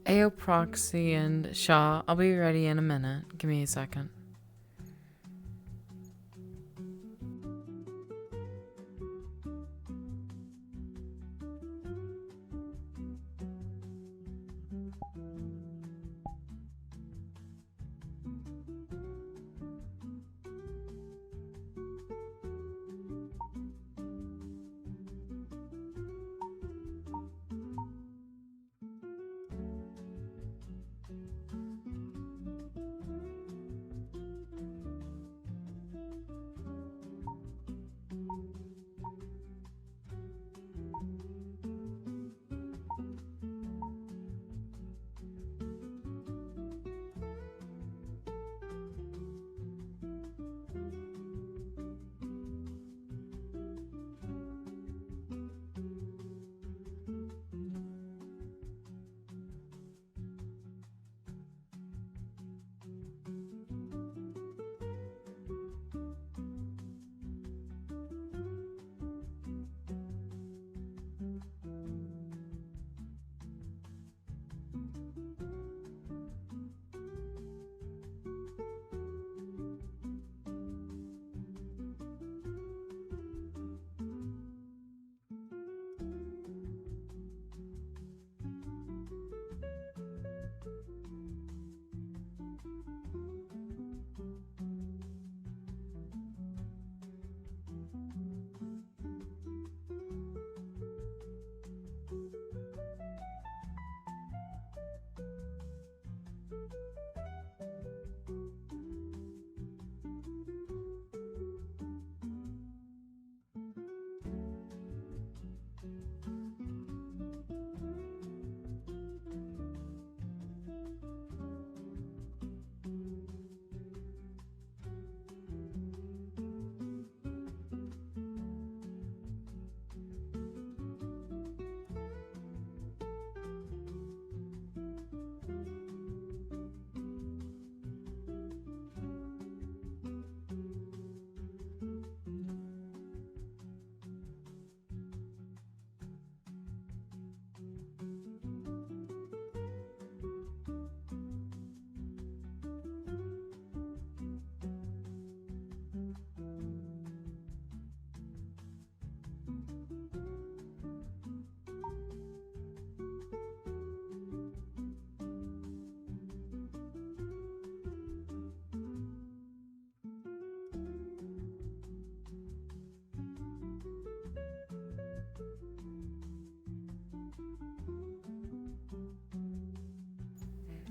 Ayo Proxy and Shaw, I'll be ready in a minute. Give me a second.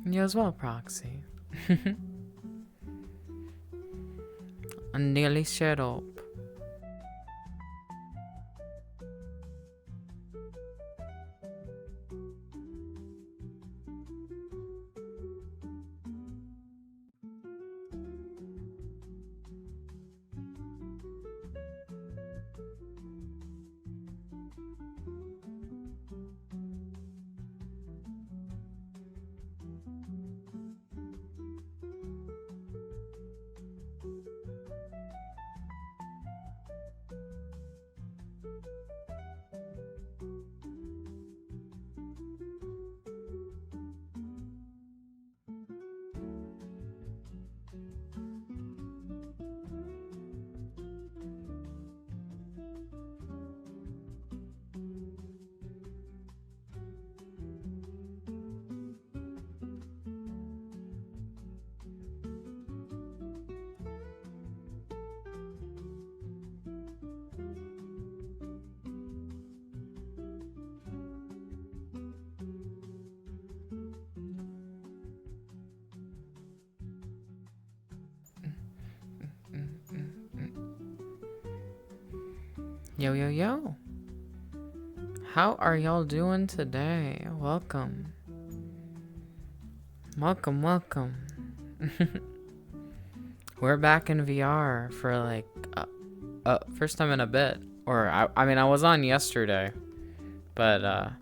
You as well, Proxy. I nearly shut up. Yo, yo, yo. How are y'all doing today? Welcome. Welcome, welcome. We're back in VR for like first time in a bit. Or I mean I was on yesterday, but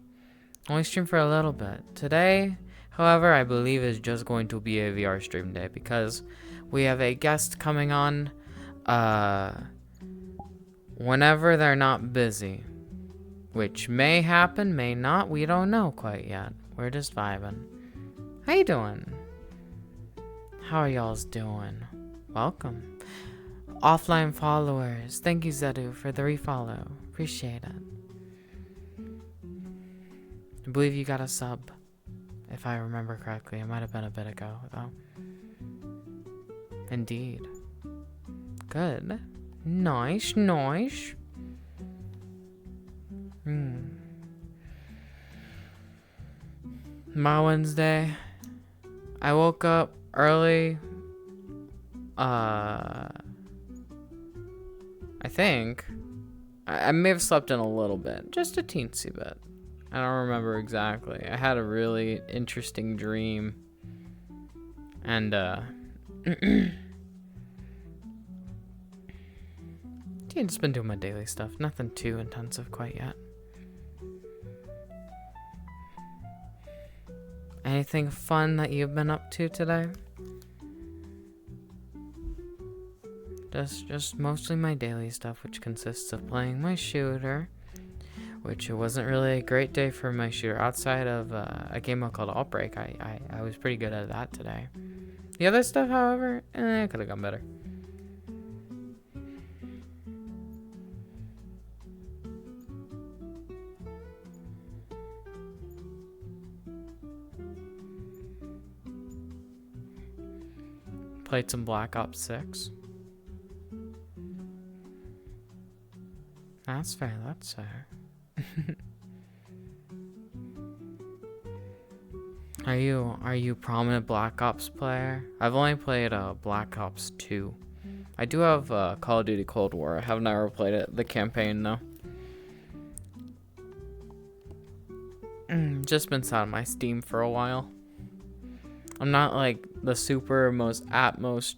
only streamed for a little bit. Today, however, I believe is just going to be a VR stream day because we have a guest coming on whenever they're not busy. Which may happen, may not, we don't know quite yet. We're just vibing. How you doing? How are y'all's doing? Welcome. Offline followers, thank you Zedu for the refollow. Appreciate it. I believe you got a sub, if I remember correctly. It might have been a bit ago, though. Indeed. Good. Nice, nice. My Wednesday, I woke up early. I think I may have slept in a little bit, just a teensy bit. I don't remember exactly. I had a really interesting dream, and just been doing my daily stuff. Nothing too intensive quite yet. Anything fun that you've been up to today? Just mostly my daily stuff, which consists of playing my shooter, which it wasn't really a great day for my shooter. Outside of a game called Outbreak, I was pretty good at that today. The other stuff, however, could have gone better. Played some Black Ops 6. That's fair, that's fair. Are you prominent Black Ops player? I've only played Black Ops 2. I do have Call of Duty Cold War. I have never played it, the campaign though. Just been sat on my Steam for a while. I'm not like the super most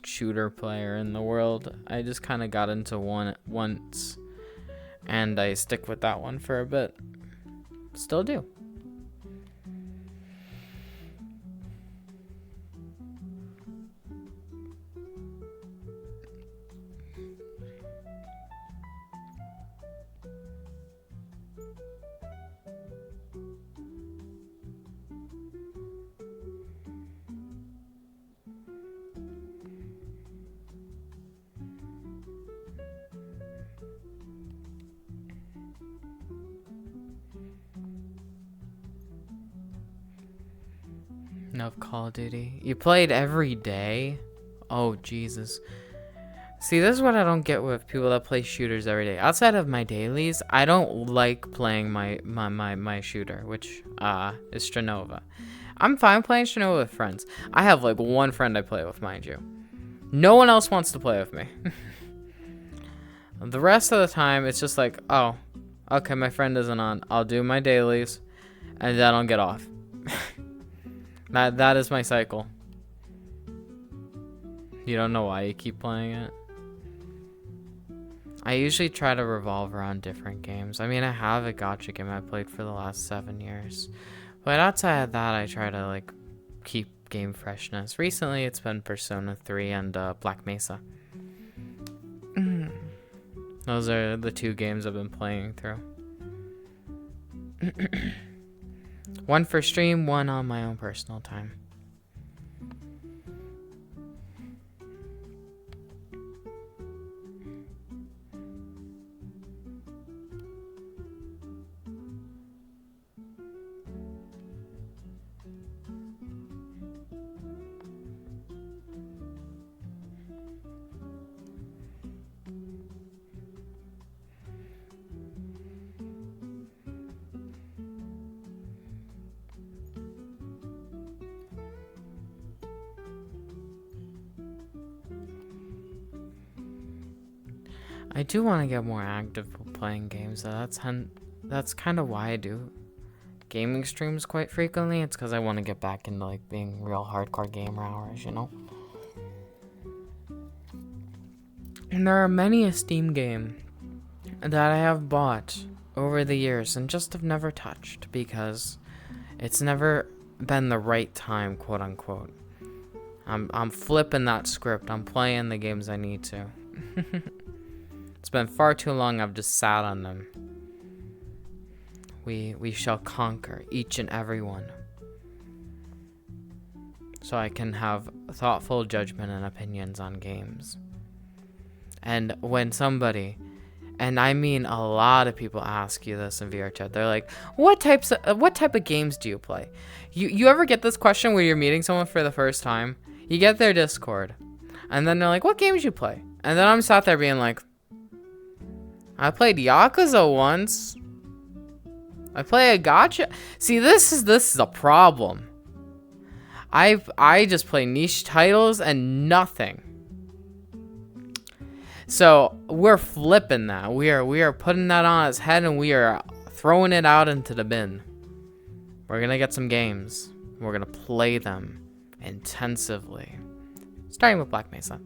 shooter player in the world. I just kind of got into one once, and I stick with that one for a bit. Still do. Of Call of Duty. You played every day? Oh, Jesus. See, this is what I don't get with people that play shooters every day. Outside of my dailies, I don't like playing my shooter, which is Stranova. I'm fine playing Stranova with friends. I have like one friend I play with, mind you. No one else wants to play with me. The rest of the time, it's just like, oh, okay, my friend isn't on. I'll do my dailies, and then I'll get off. That is my cycle. You don't know why you keep playing it? I usually try to revolve around different games. I mean, I have a gacha game I played for the last 7 years. But outside of that, I try to like keep game freshness. Recently, it's been Persona 3 and Black Mesa. Those are the 2 games I've been playing through. One for stream, one on my own personal time. I do want to get more active playing games. That's kind of why I do gaming streams quite frequently. It's because I want to get back into like being real hardcore gamer hours, you know? And there are many a Steam game that I have bought over the years and just have never touched because it's never been the right time, quote unquote. I'm flipping that script. I'm playing the games I need to. It's been far too long I've just sat on them. We shall conquer each and every one. So I can have thoughtful judgment and opinions on games. And when somebody, and I mean a lot of people ask you this in VR chat, they're like, what type of games do you play? You ever get this question where you're meeting someone for the first time? You get their Discord, and then they're like, what games you play? And then I'm sat there being like, I played Yakuza once. I play a gacha. See, this is a problem. I just play niche titles and nothing. So we're flipping that. We are putting that on its head and we are throwing it out into the bin. We're gonna get some games. We're gonna play them intensively. Starting with Black Mesa.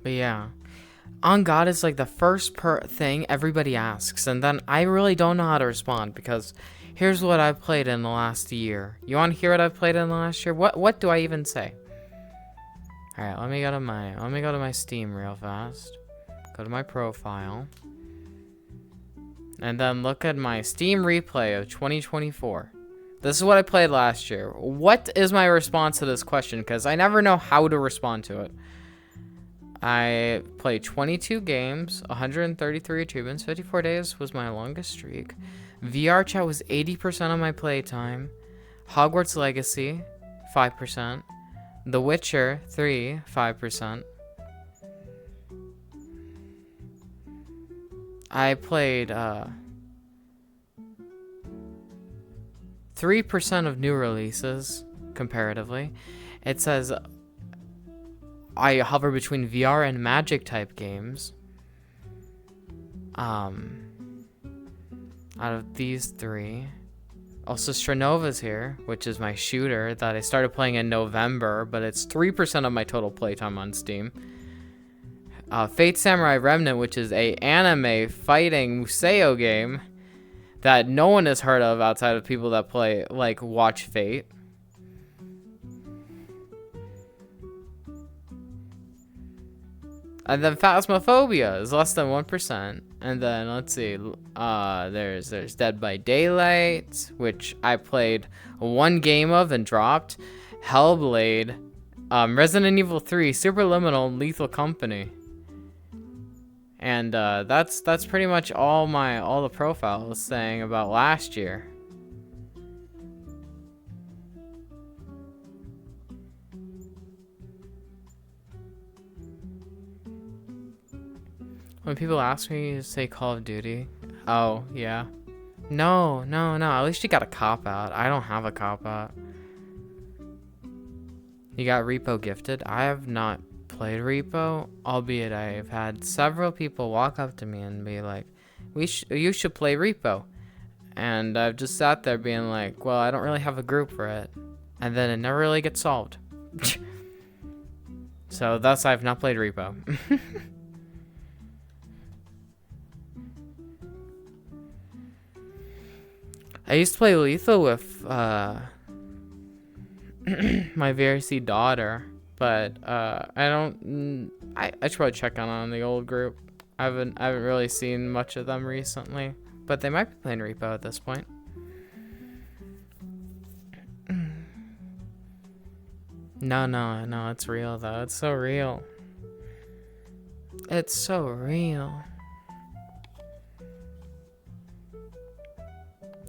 But yeah, On God is like the first thing everybody asks, and then I really don't know how to respond because here's what I've played in the last year. You want to hear what I've played in the last year? What do I even say? All right, let me go to my Steam real fast. Go to my profile. And then look at my Steam replay of 2024. This is what I played last year. What is my response to this question? Because I never know how to respond to it. I played 22 games, 133 achievements, 54 days was my longest streak. VR chat was 80% of my playtime. Hogwarts Legacy, 5%. The Witcher 3, 5%. I played 3% of new releases, comparatively. It says I hover between VR and Magic type games. Out of these three. Also, Stranova's here, which is my shooter that I started playing in November, but it's 3% of my total playtime on Steam. Fate Samurai Remnant, which is a anime fighting Museo game that no one has heard of outside of people that play, like, watch Fate. And then Phasmophobia is less than 1%. And then, let's see, there's Dead by Daylight, which I played one game of and dropped. Hellblade, Resident Evil 3, Superliminal, Lethal Company. And that's pretty much all the profile was saying about last year. When people ask me to say Call of Duty, oh yeah, no. At least you got a cop out. I don't have a cop out. You got Repo gifted. I have not played Repo, albeit I've had several people walk up to me and be like, you should play Repo. And I've just sat there being like, well, I don't really have a group for it. And then it never really gets solved. So thus I've not played Repo. I used to play Lethal with my VRC daughter. But I should probably check on the old group. I haven't really seen much of them recently, but they might be playing Repo at this point. No, it's real though. It's so real. It's so real.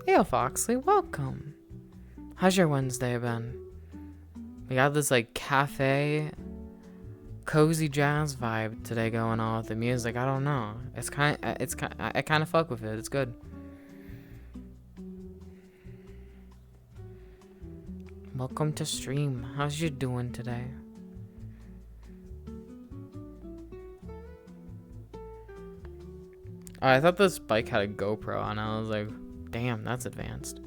Hey, Foxley, welcome. How's your Wednesday been? We got this like cafe, cozy jazz vibe today going on with the music. I don't know. I kind of fuck with it. It's good. Welcome to stream. How's you doing today? Oh, I thought this bike had a GoPro on it. I was like, damn, that's advanced.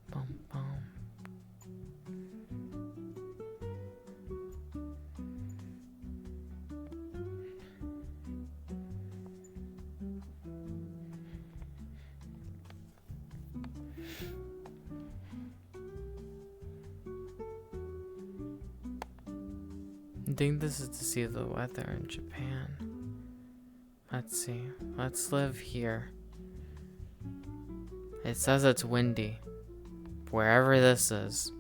Bum, bum. I think this is to see the weather in Japan. Let's see. Let's live here. It says it's windy. Wherever this is.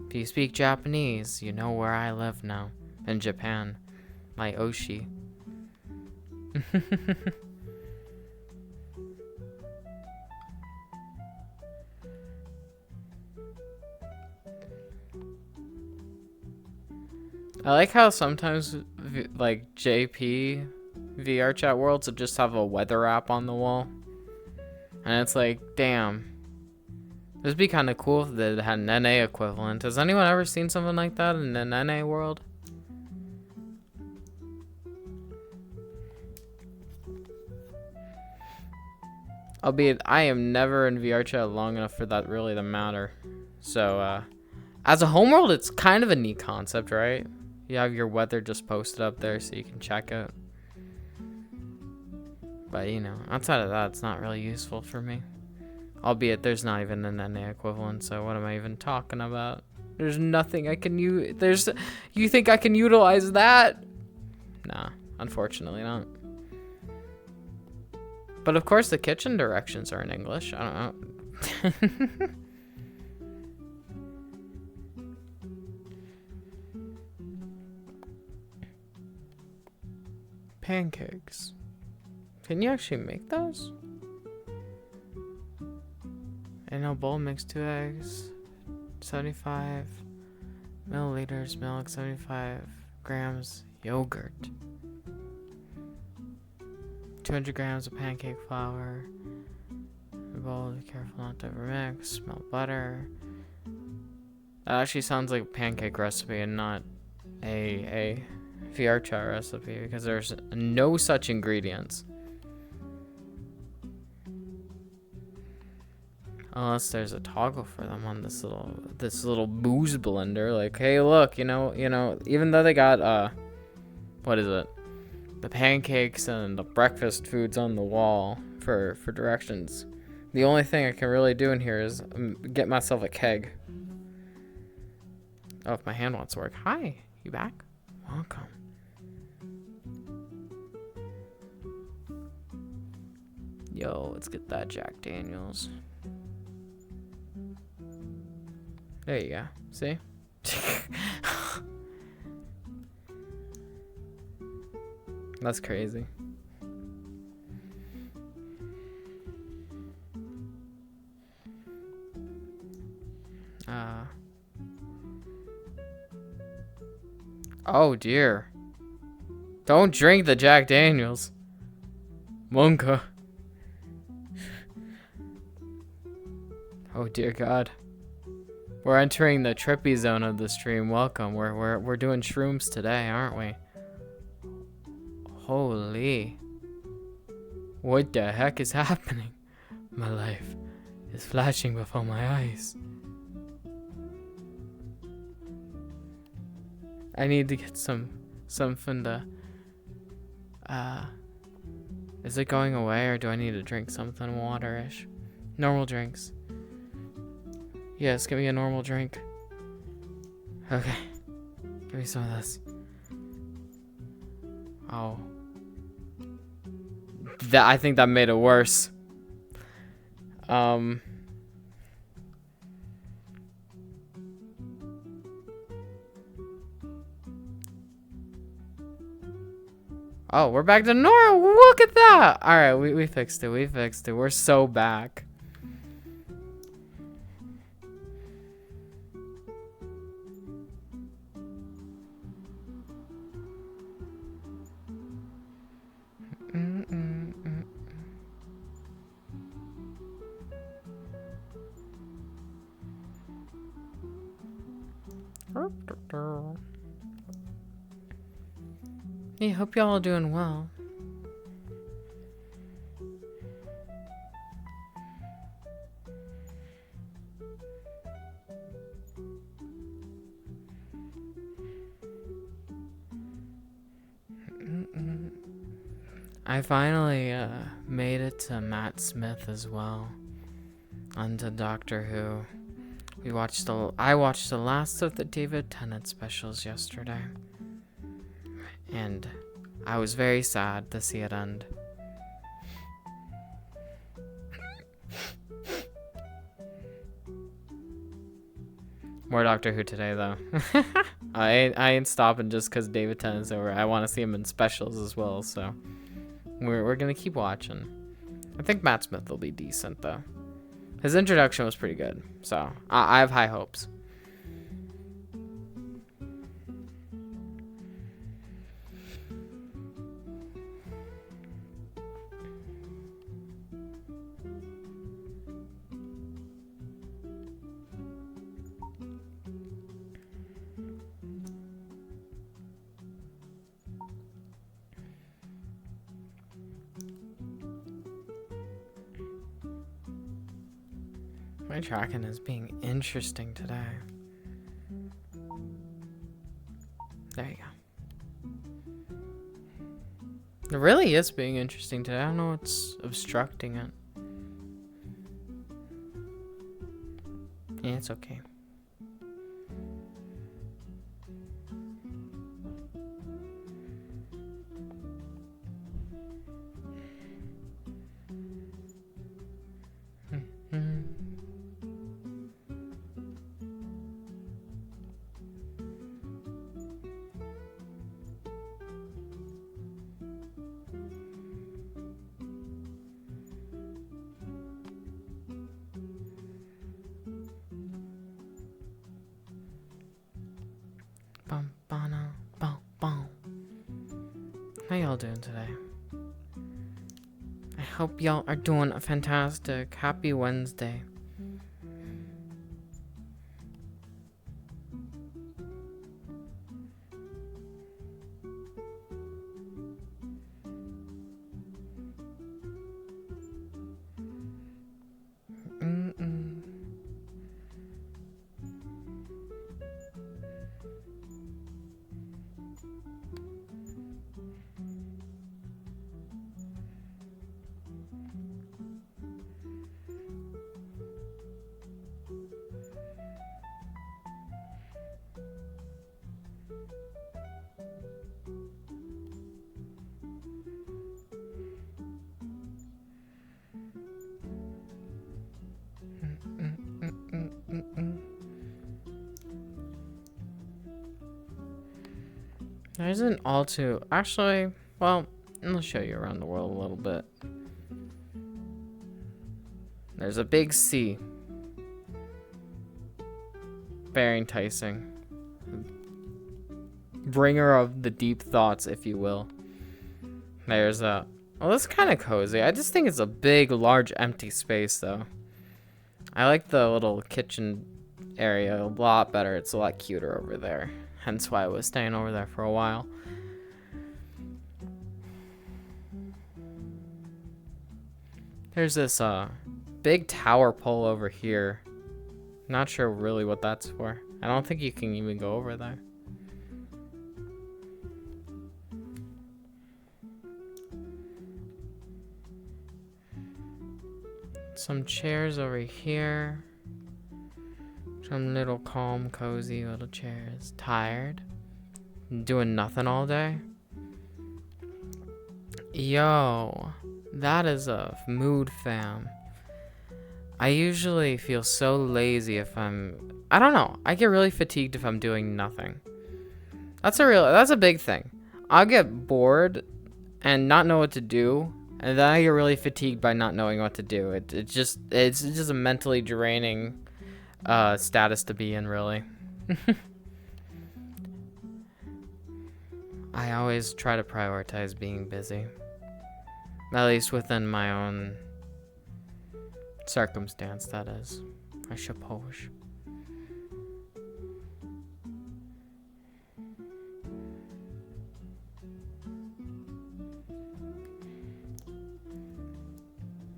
If you speak Japanese, you know where I live now. In Japan. My Oshi. I like how sometimes, like, JP VR chat worlds will just have a weather app on the wall. And it's like, damn. This would be kind of cool if they had an NA equivalent. Has anyone ever seen something like that in an NA world? Albeit, I am never in VR chat long enough for that really to matter. So, as a homeworld, it's kind of a neat concept, right? You have your weather just posted up there so you can check it. But, you know, outside of that, it's not really useful for me. Albeit, there's not even an NA equivalent, so what am I even talking about? There's nothing I can use. You think I can utilize that? Nah, unfortunately not. But of course, the kitchen directions are in English. I don't know. Pancakes. Can you actually make those? In a bowl, mix 2 eggs, 75 milliliters milk, 75 grams yogurt, 200 grams of pancake flour. A bowl, be careful not to overmix. Melt butter. That actually sounds like a pancake recipe and not a VR chat recipe because there's no such ingredients. Unless there's a toggle for them on this little booze blender. Like, hey, look, you know, even though they got what is it? The pancakes and the breakfast foods on the wall for directions. The only thing I can really do in here is get myself a keg. Oh, if my hand wants to work. Hi, you back? Welcome. Yo, let's get that Jack Daniels. There you go. See? That's crazy. Oh dear. Don't drink the Jack Daniels. Monka. Oh dear God. We're entering the trippy zone of the stream. Welcome. We're doing shrooms today, aren't we? Holy. What the heck is happening? My life is flashing before my eyes. I need to get something to is it going away or do I need to drink something waterish? Normal drinks. Yes, give me a normal drink. Okay. Give me some of this. Oh. I think that made it worse. Oh, we're back to normal. Look at that. All right, we fixed it. We fixed it. We're so back. Hey, hope y'all are doing well. I finally made it to Matt Smith as well. Onto Doctor Who. I watched the last of the David Tennant specials yesterday. And I was very sad to see it end. More Doctor Who today, though. I ain't stopping just because David Tennant's over. I want to see him in specials as well, so we're gonna keep watching. I think Matt Smith will be decent, though. His introduction was pretty good, so I have high hopes. My tracking is being interesting today. There you go. It really is being interesting today. I don't know what's obstructing it. Yeah, it's okay. How y'all doing today? I hope y'all are doing fantastic. Happy Wednesday. There isn't all too... Actually, well, I'll show you around the world a little bit. There's a big sea. Very enticing. Bringer of the deep thoughts, if you will. There's a... Well, it's kind of cozy. I just think it's a big, large, empty space, though. I like the little kitchen area a lot better. It's a lot cuter over there. Hence why I was staying over there for a while. There's this big tower pole over here. Not sure really what that's for. I don't think you can even go over there. Some chairs over here. Some little calm, cozy little chairs. Tired? Doing nothing all day? Yo, that is a mood, fam. I usually feel so lazy if I don't know. I get really fatigued if I'm doing nothing. That's a big thing. I'll get bored and not know what to do, and then I get really fatigued by not knowing what to do. It's just a mentally draining status to be in, really. I always try to prioritize being busy, at least within my own circumstance, that is, I suppose.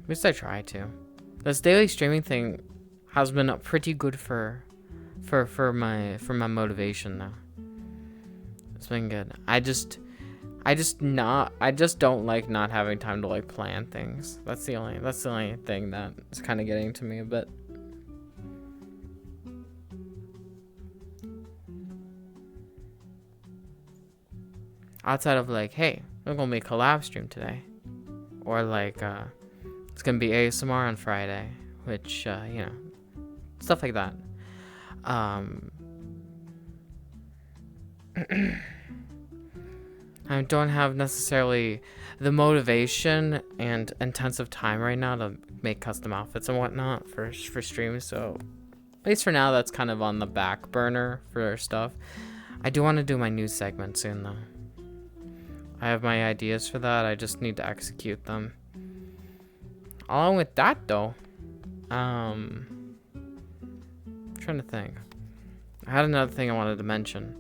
At least I try to. This daily streaming thing has been pretty good for my motivation though. It's been good. I just don't like not having time to like plan things. That's the only thing that is kind of getting to me a bit. Outside of like, hey, we're gonna make a live stream today, or like it's gonna be ASMR on Friday, which you know, stuff like that. I don't have necessarily the motivation and intensive time right now to make custom outfits and whatnot for streams, so at least for now that's kind of on the back burner for stuff. I do want to do my news segment soon though. I have my ideas for that, I just need to execute them. Along with that though, I'm trying to think. I had another thing I wanted to mention.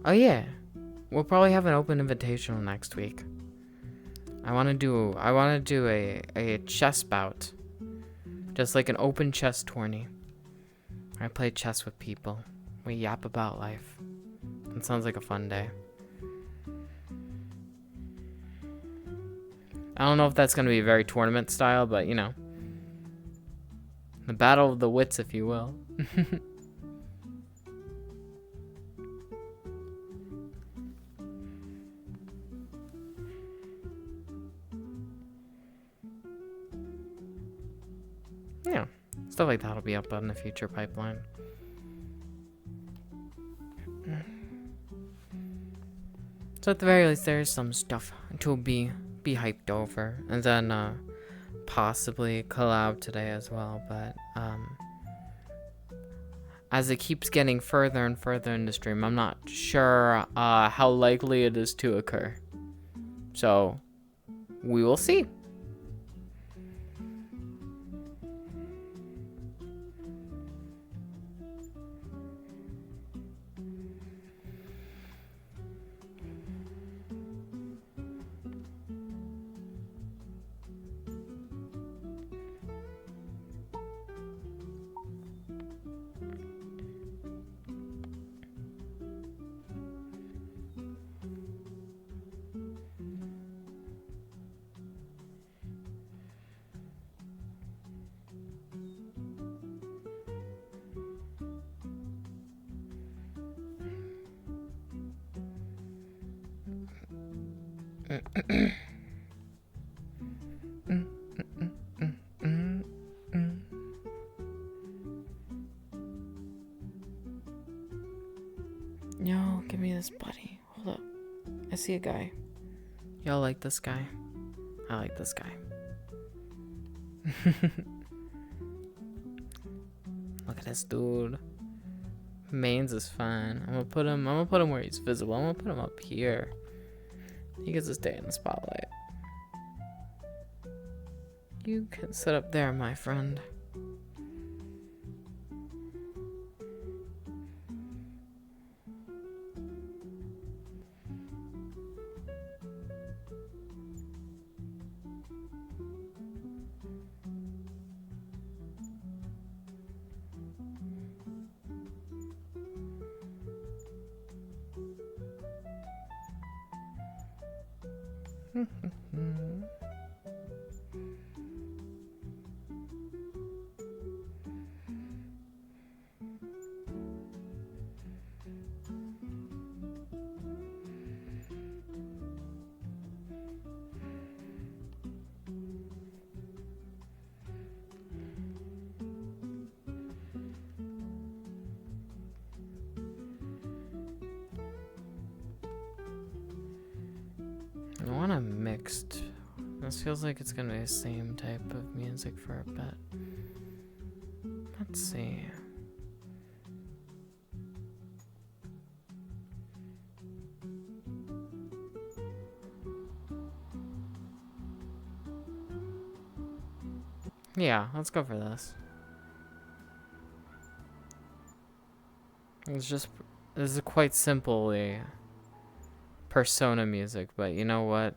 Oh yeah, we'll probably have an open invitational next week. I want to do a chess bout, just like an open chess tourney. I play chess with people. We yap about life. It sounds like a fun day. I don't know if that's gonna be very tournament style, but you know, the battle of the wits, if you will. Yeah, stuff like that'll be up on the future pipeline. So at the very least, there's some stuff to be hyped over, and then possibly collab today as well. But as it keeps getting further and further in the stream, I'm not sure how likely it is to occur. So we will see. Yo, give me this buddy. Hold up. I see a guy. Y'all like this guy? I like this guy. Look at this dude. Mains is fine. I'm gonna put him where he's visible. I'm gonna put him up here. He gets to stay in the spotlight. You can sit up there, my friend. I want a mixed. This feels like it's gonna be the same type of music for a bit. Let's see. Yeah, let's go for this. This is quite simply Persona music, but you know what?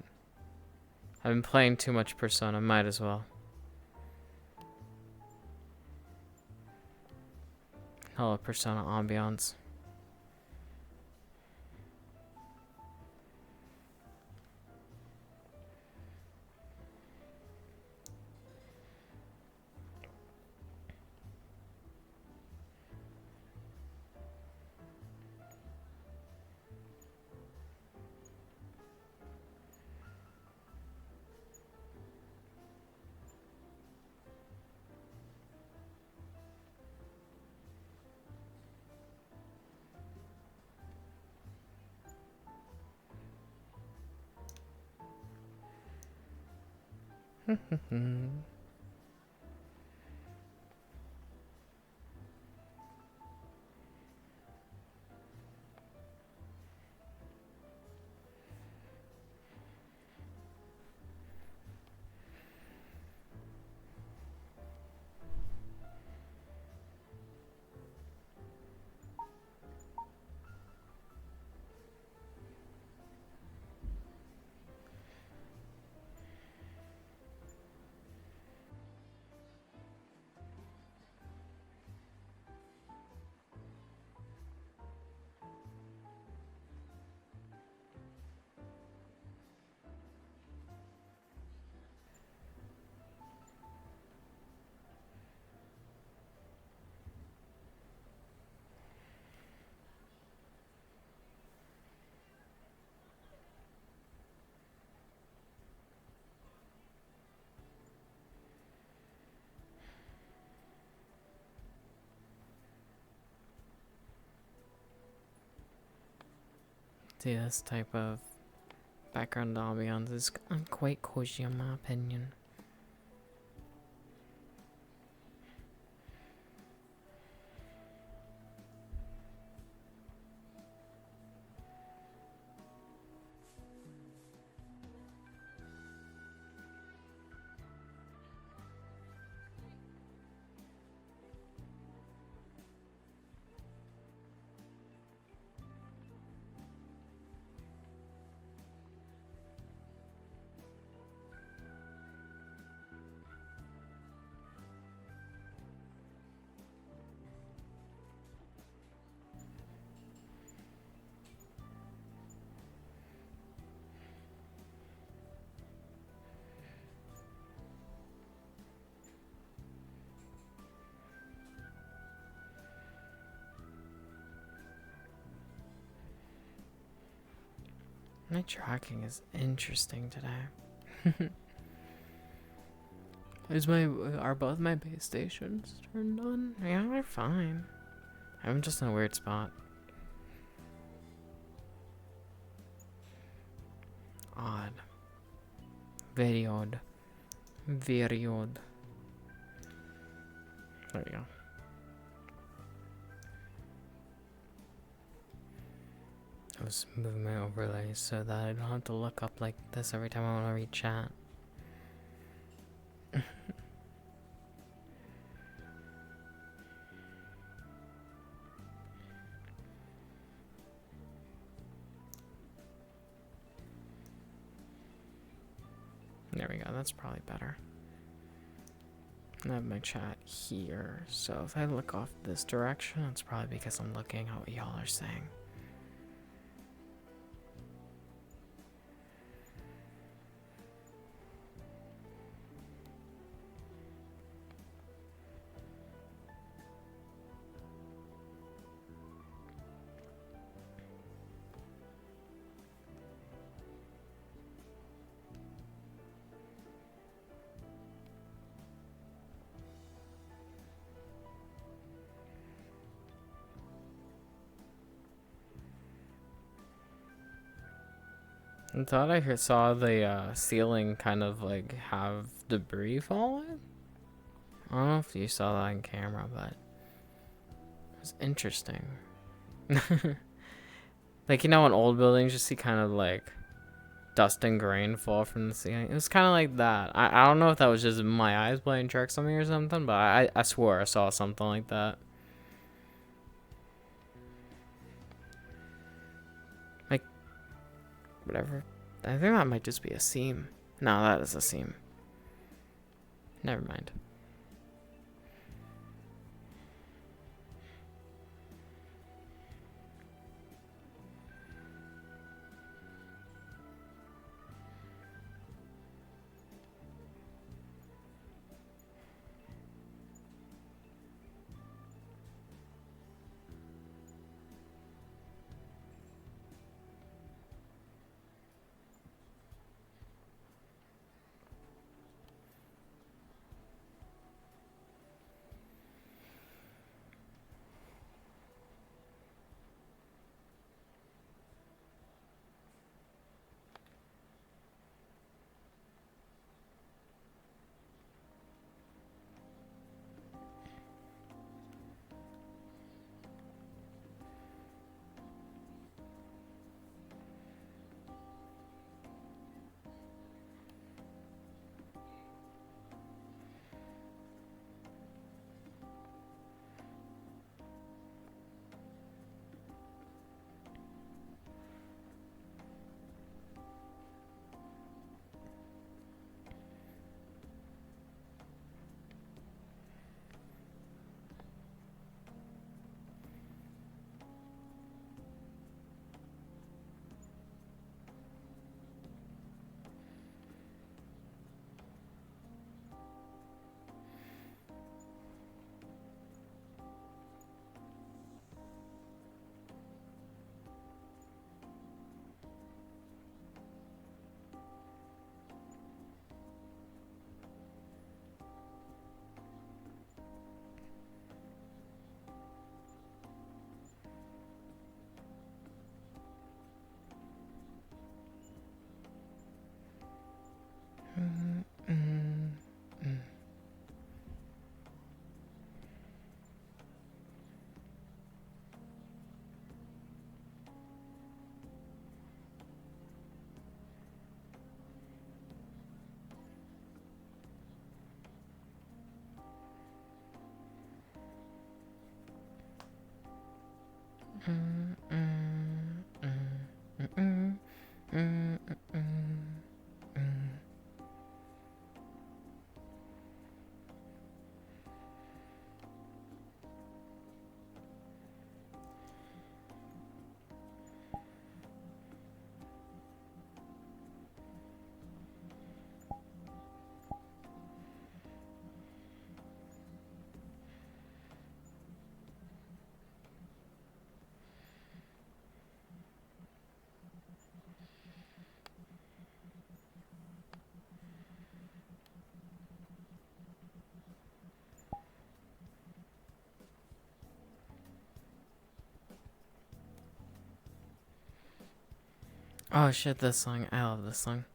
I've been playing too much Persona, might as well. Hello, Persona ambiance. See, this type of background ambiance is quite cozy in my opinion. My tracking is interesting today. Are both my base stations turned on? Yeah, they're fine. I'm just in a weird spot. Odd. Very odd. Very odd. There we go. I was moving my overlays so that I don't have to look up like this every time I want to read chat. There we go, that's probably better. I have my chat here, so if I look off this direction, it's probably because I'm looking at what y'all are saying. I thought saw the ceiling kind of like have debris falling. I don't know if you saw that on camera, but it was interesting. Like, you know, in old buildings, you see kind of like dust and grain fall from the ceiling. It was kind of like that. I don't know if that was just my eyes playing tricks on me or something, but I swore I saw something like that. Like, whatever. I think that might just be a seam. No, that is a seam. Never mind. Oh shit, this song. I love this song.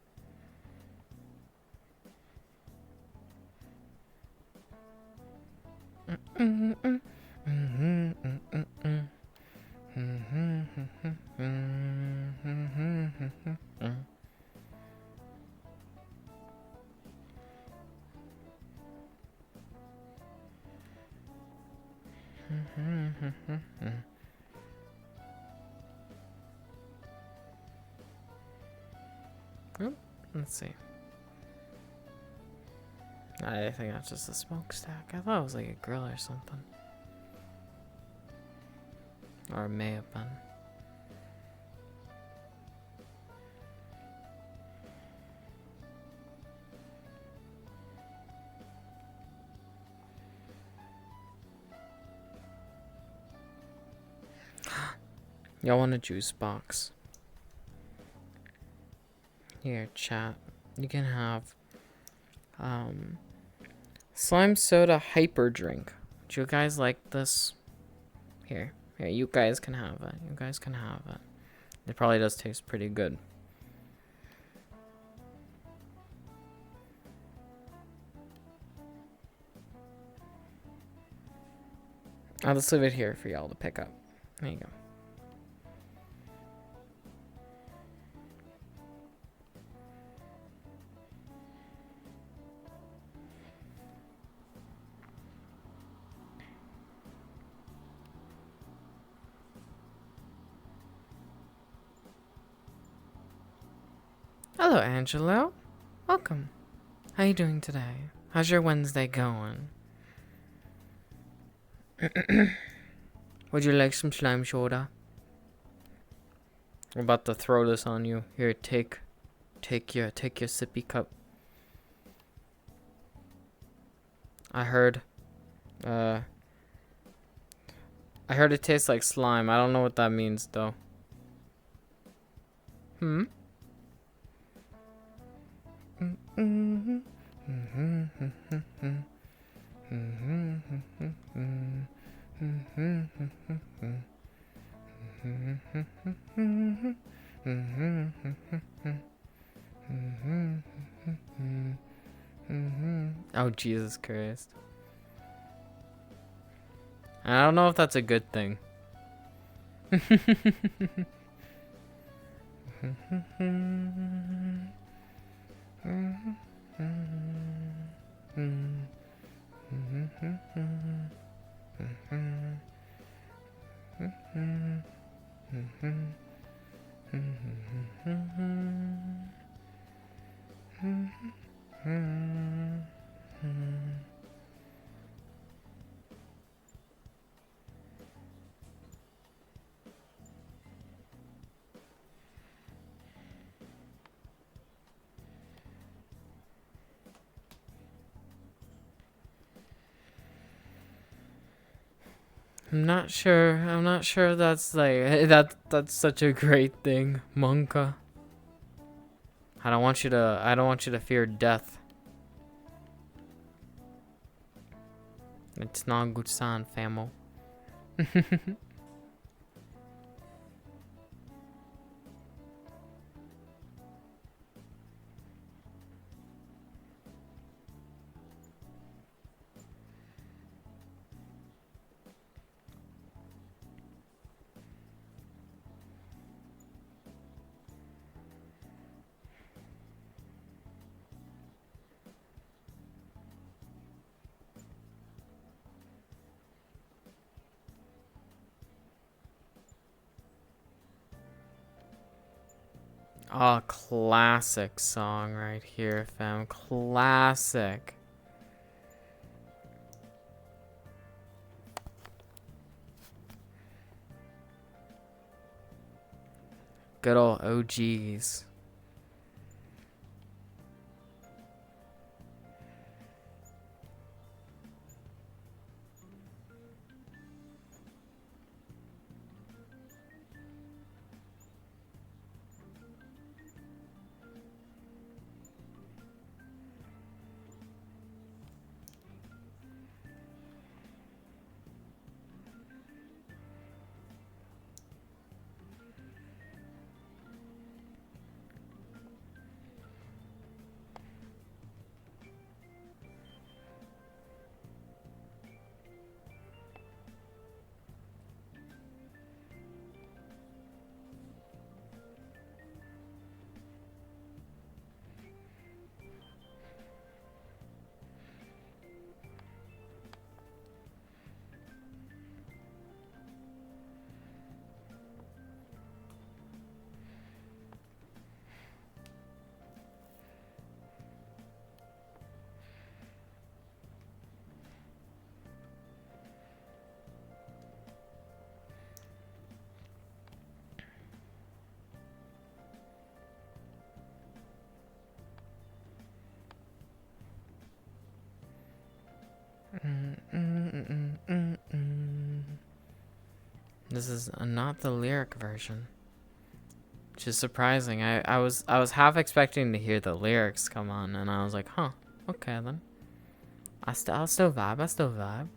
Oh, let's see. I think that's just a smokestack. I thought it was like a grill or something. Or it may have been. Y'all want a juice box? Here, chat. You can have slime soda hyper drink. Do you guys like this? Here, you guys can have it. You guys can have it. It probably does taste pretty good. I'll just leave it here for y'all to pick up. There you go. Hello, Angelo. Welcome. How you doing today? How's your Wednesday going? Would you like some slime soda? I'm about to throw this on you. Here, take your sippy cup. I heard it tastes like slime. I don't know what that means though. Hmm? Oh, Jesus Christ. I don't know if that's a good thing. I'm not sure that's like that's such a great thing, Monka. I don't want you to fear death. It's not a good sign, famo. Oh, classic song right here, fam. Classic. Good old OGs. This is not the lyric version, which is surprising. I was half expecting to hear the lyrics come on, and I was like, huh, okay then. I'll still vibe. I still vibe.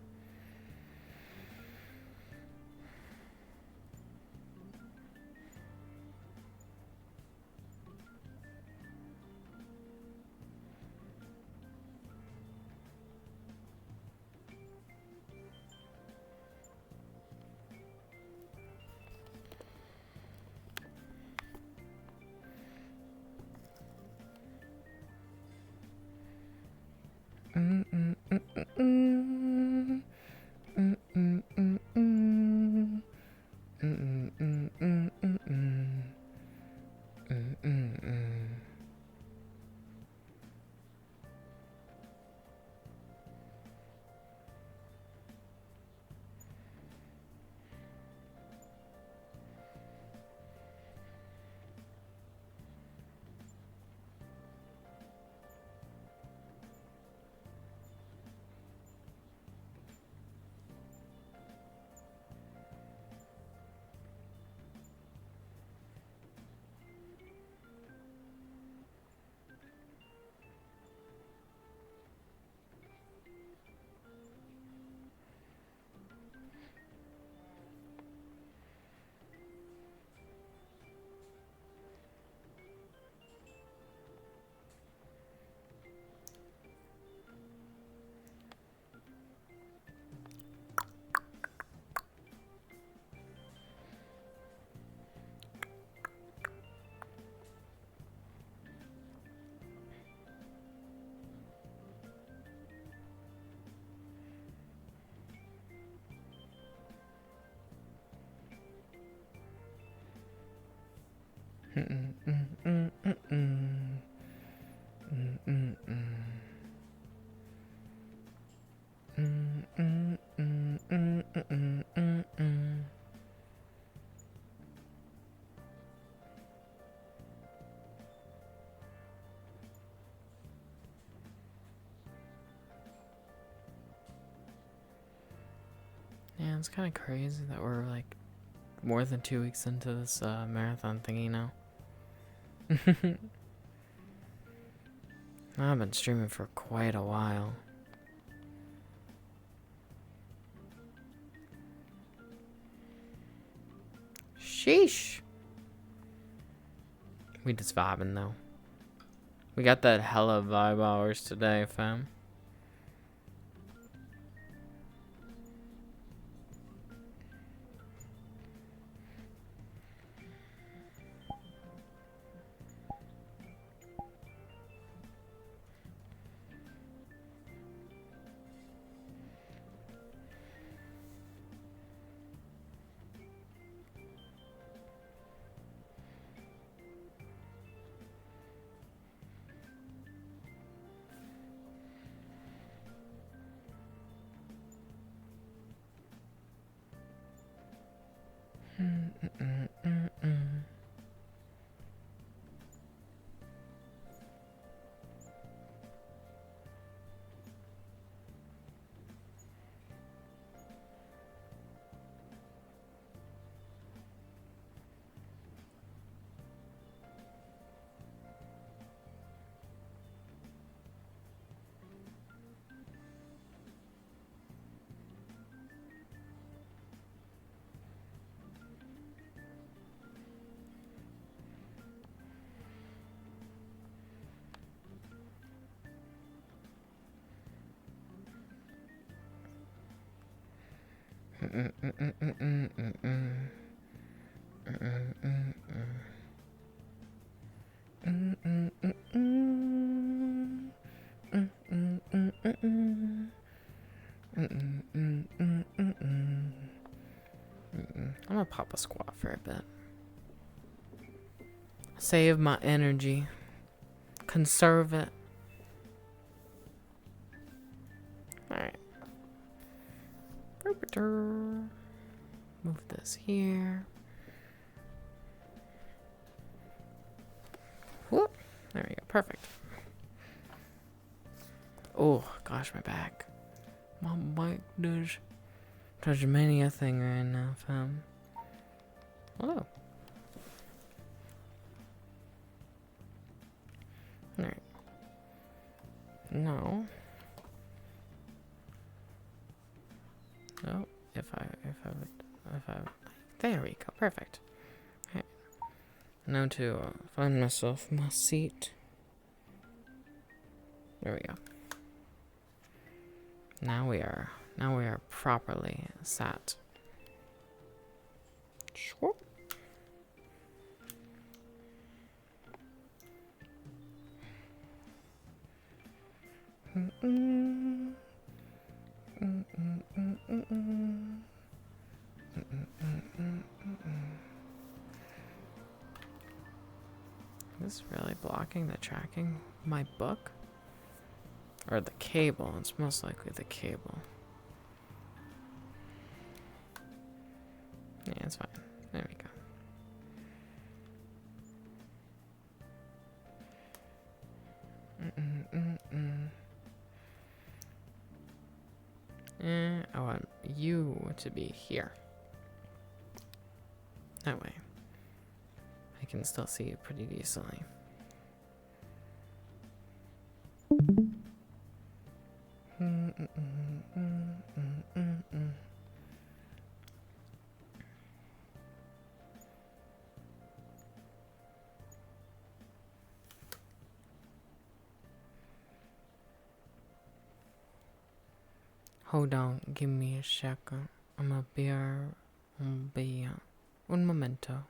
Yeah, it's kind of crazy that we're like more than 2 weeks into this marathon thingy now. I've been streaming for quite a while. Sheesh. We just vibing though. We got that hella vibe hours today, fam. I'm gonna pop a squat for a bit. Save my energy. Conserve it. Alright. Move this here. Whoop. There we go. Perfect. Oh, gosh, my back. My back does touch many a thing right now, fam. Hello. Alright. No. No. If I there we go. Perfect. Alright. Now to find myself my seat. There we go. Now we are properly sat. Sure. Mm-mm. Mm-mm-mm-mm-mm. Is this really blocking the tracking of my book? Or the cable? It's most likely the cable. Yeah, it's fine. There we go. I want you to be here. That way, I can still see you pretty decently. Hold on, give me a second. I'm be un momento.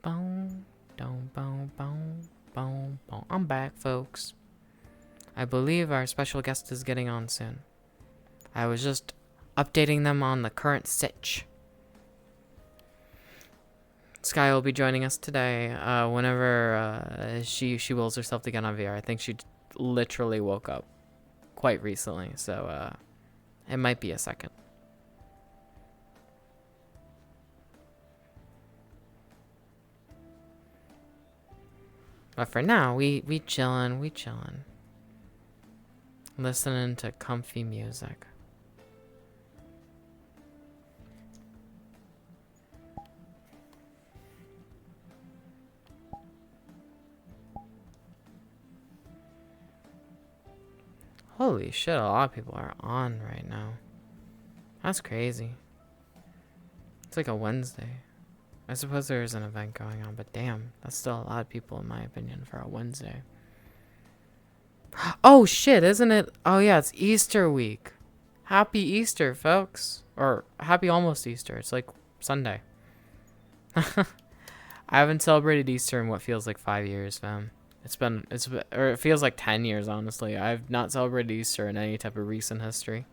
Boom, boom, boom, boom, boom, boom. I'm back, folks. I believe our special guest is getting on soon. I was just updating them on the current sitch. Sky will be joining us today. Whenever she wills herself to get on VR. I think she literally woke up quite recently, so it might be a second. But for now, we chillin', listening to comfy music. Holy shit, a lot of people are on right now. That's crazy. It's like a Wednesday. I suppose there is an event going on, but damn, that's still a lot of people in my opinion for a Wednesday. Oh shit, isn't it? Oh yeah, it's Easter week. Happy Easter, folks. Or happy almost Easter. It's like Sunday. I haven't celebrated Easter in what feels like 5 years, fam. Or it feels like 10 years, honestly. I've not celebrated Easter in any type of recent history.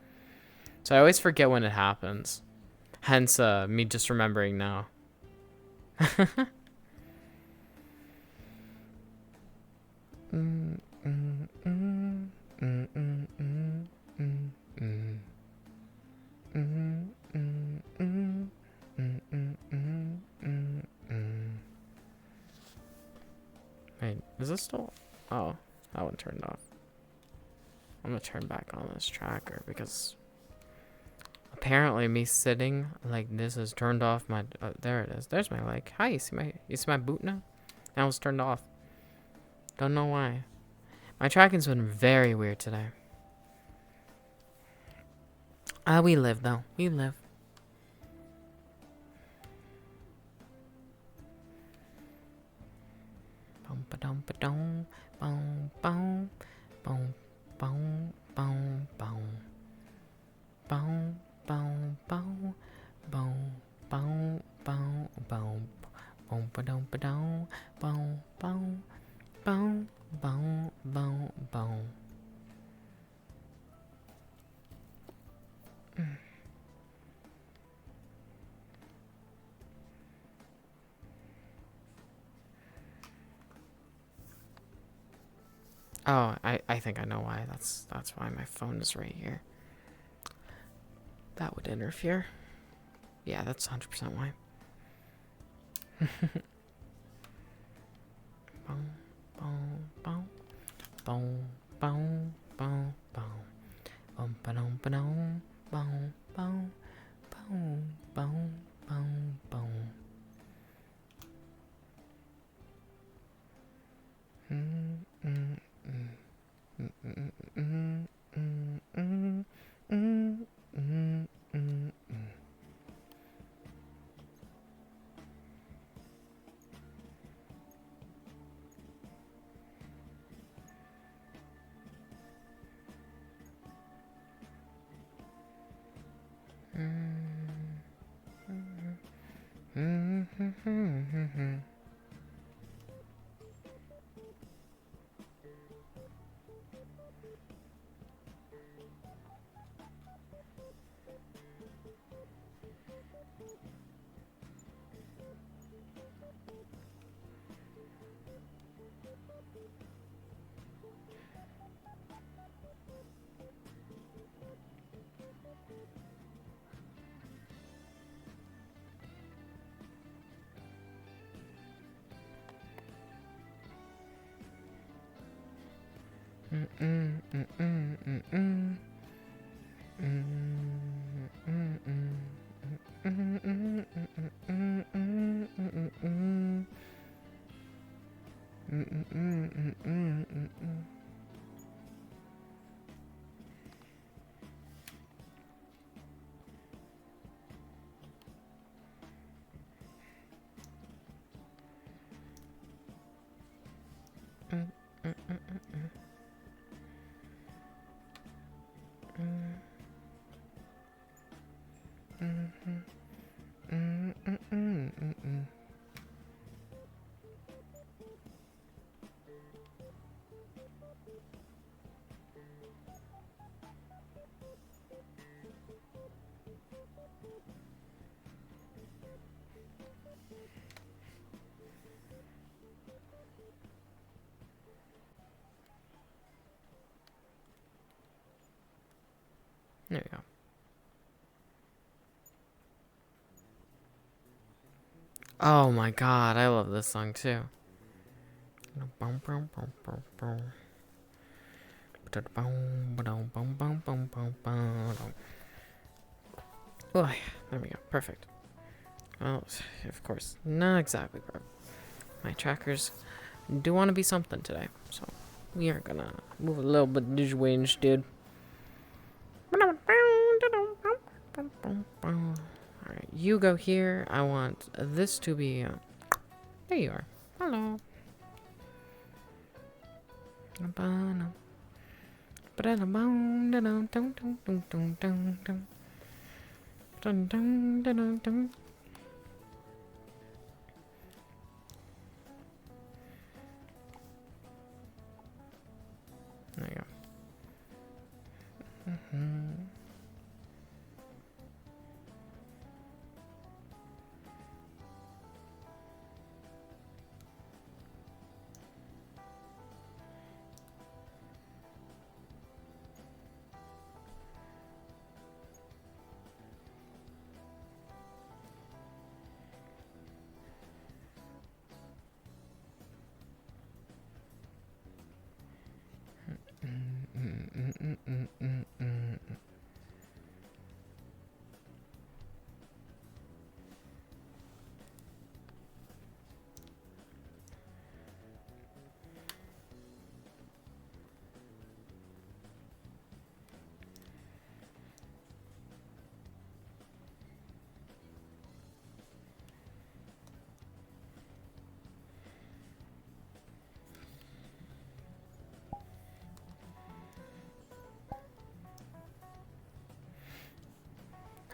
So I always forget when it happens. Hence, me just remembering now. Wait, is this still? Oh, that one turned off. I'm gonna turn back on this tracker because apparently me sitting like this has turned off my. There it is. There's my leg. Hi, you see my boot now? Now it's turned off. Don't know why. My tracking's been very weird today. We live though. We live. Boom ba dum ba dum. Boom boom boom boom boom boom. Boom boom boom boom boom boom boom. Boom ba dum ba dum. Boom boom boom boom boom boom. Oh, I think I know why. That's why my phone is right here. That would interfere. Yeah, that's 100% why. Boom, boom, boom, boom, boom, boom, boom, boom, ba-dum, ba-dum, boom, boom, boom, boom, boom, boom. There you go. Oh my god, I love this song too. Oh, there we go. Perfect. Well, of course, not exactly perfect. My trackers do want to be something today, so we are gonna move a little bit this way instead. Alright, you go here. I want this to be... there you are. Hello. There you go.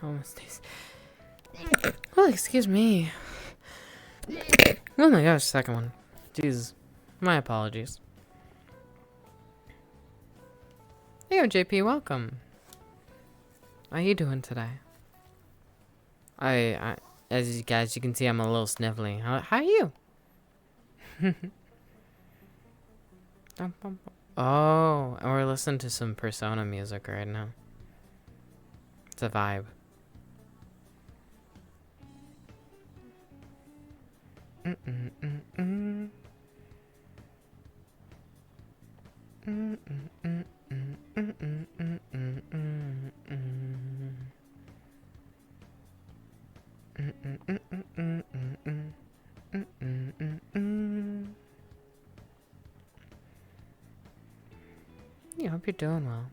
Almost days. Oh, excuse me. Oh my gosh, second one. Jesus. My apologies. Hey, JP, welcome. How you doing today? As you guys, you can see, I'm a little sniffly. How are you? Oh, and we're listening to some Persona music right now. It's a vibe. I hope you're doing well.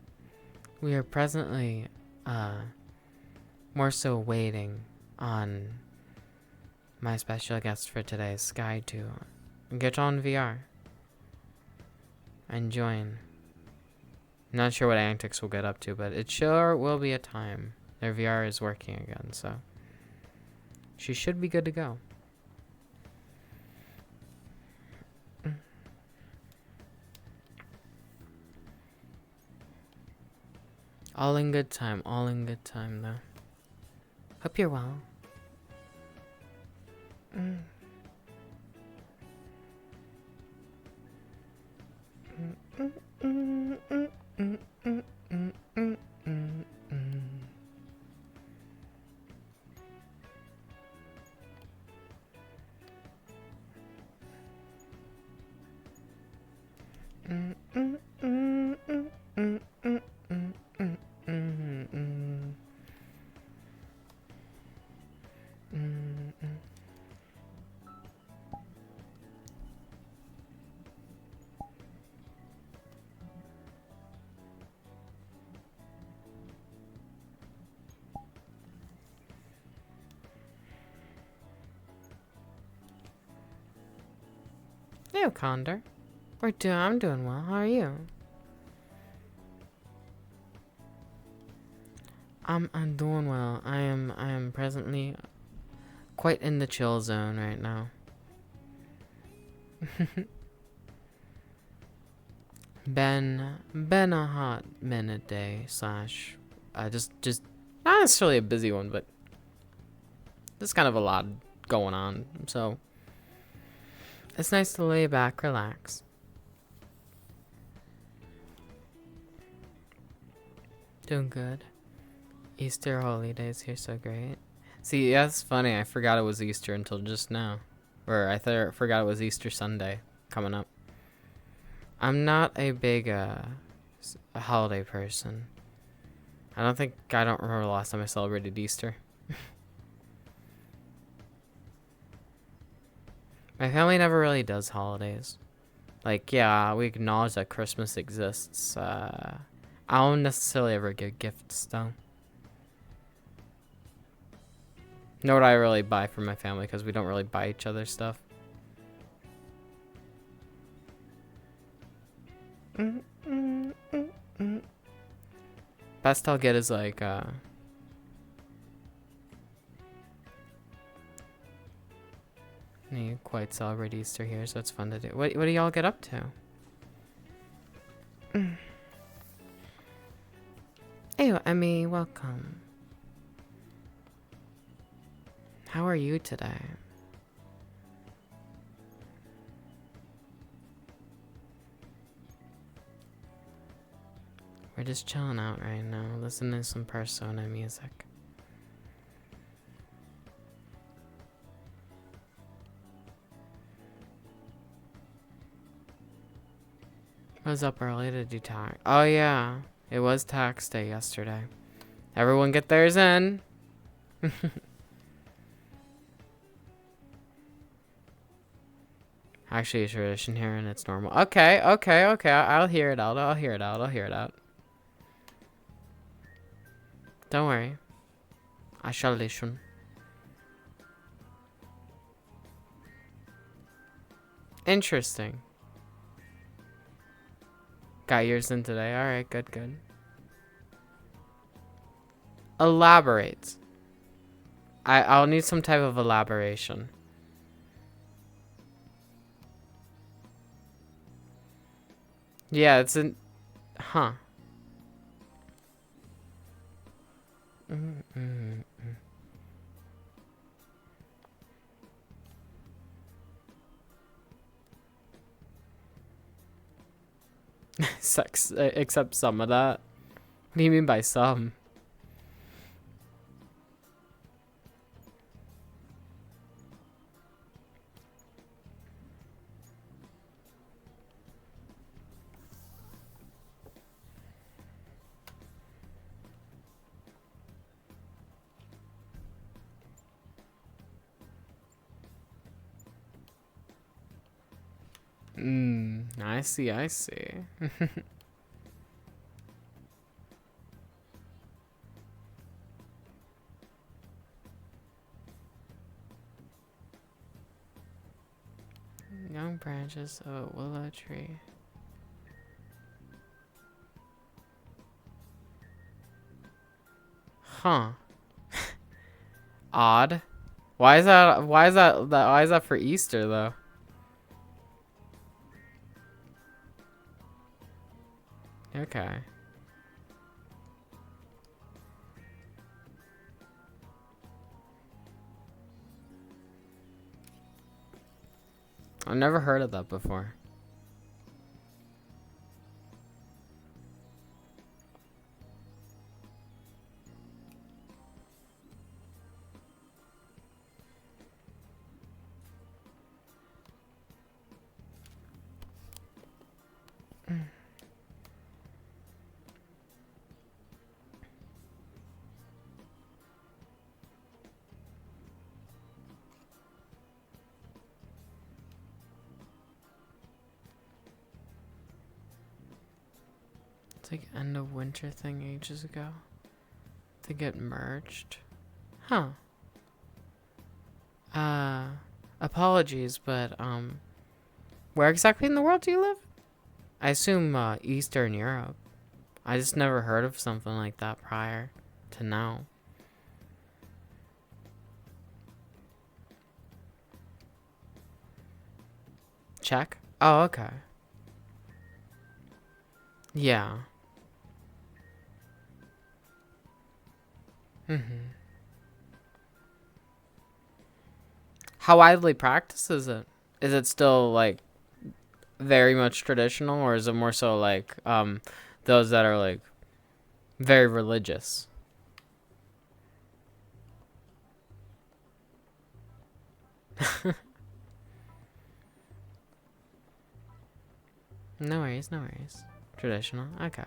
We are presently, more so waiting on my special guest for today, Sky, to get on VR and join. Not sure what antics we'll get up to, but it sure will be a time. Their VR is working again, so she should be good to go. All in good time, though. Hope you're well. Hey, Condor. I'm doing well. How are you? I'm doing well. I am presently quite in the chill zone right now. been a hot minute day slash just not necessarily a busy one, but there's kind of a lot going on, so it's nice to lay back, relax. Doing good. Easter holidays here, so great. See, yeah, it's funny. I forgot it was Easter until just now. Or I forgot it was Easter Sunday coming up. I'm not a big a holiday person. I don't remember the last time I celebrated Easter. My family never really does holidays. Like, yeah, we acknowledge that Christmas exists. I don't necessarily ever get gifts, though. Nor do I really buy for my family, because we don't really buy each other stuff. Best I'll get is like, you quite celebrate Easter here, so it's fun to do. What do y'all get up to? Hey, Emmy, welcome. How are you today? We're just chilling out right now, listening to some Persona music. I was up early to do tax. Oh yeah, it was tax day yesterday. Everyone get theirs in. Actually, a tradition here, and it's normal. Okay. I'll hear it out. I'll hear it out. Don't worry. I shall listen. Interesting. Got yours in today. Alright, good. Elaborate. I'll need some type of elaboration. Yeah, it's in... Huh. Sex, except some of that. What do you mean by some? I see. Young branches of a willow tree. Huh. Odd. Why is that for Easter though? Okay. I've never heard of that before. It's like end of winter thing ages ago. To get merged. Huh. Apologies, but where exactly in the world do you live? I assume Eastern Europe. I just never heard of something like that prior to now. Czech? Oh, okay. Yeah. How widely practiced is it? Is it still like very much traditional, or is it more so like those that are like very religious? No worries, no worries. Traditional, okay.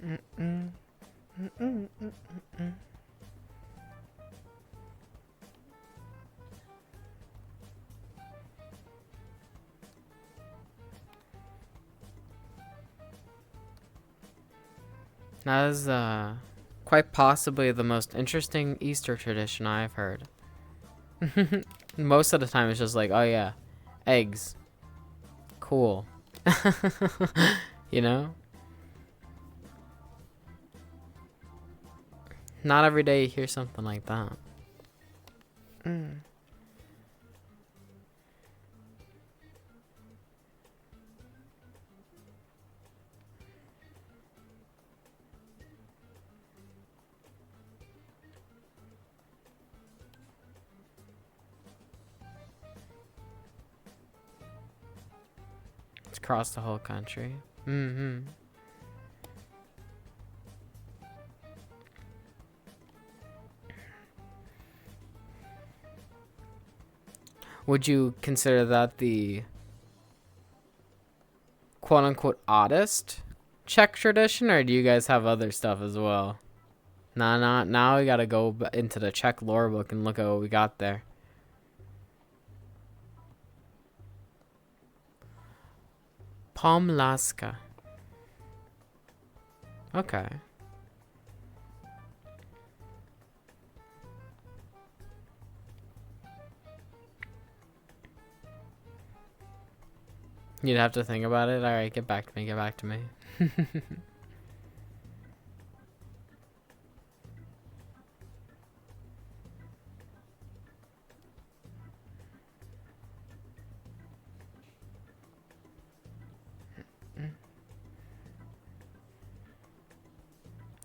Mm-mm. Mm-mm. Mm-mm. That is quite possibly the most interesting Easter tradition I've heard. Most of the time it's just like, oh yeah, eggs. Cool. You know? Not every day you hear something like that. Mm. It's across the whole country. Mm-hmm. Would you consider that the quote unquote oddest Czech tradition, or do you guys have other stuff as well? Nah, now we gotta go into the Czech lore book and look at what we got there. Pomlaska. Okay. You'd have to think about it. Alright, get back to me, get back to me.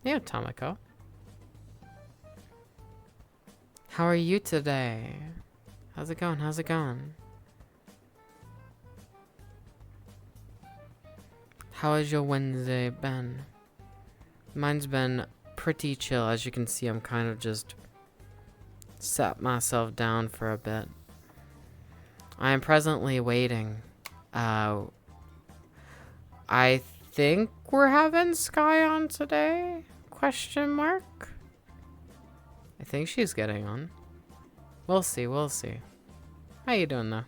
Yeah, Tomiko. How are you today? How's it going? How's it going? How has your Wednesday been? Mine's been pretty chill. As you can see, I'm kind of just sat myself down for a bit. I am presently waiting. I think we're having Sky on today? Question mark? I think she's getting on. We'll see, we'll see. How you doing though?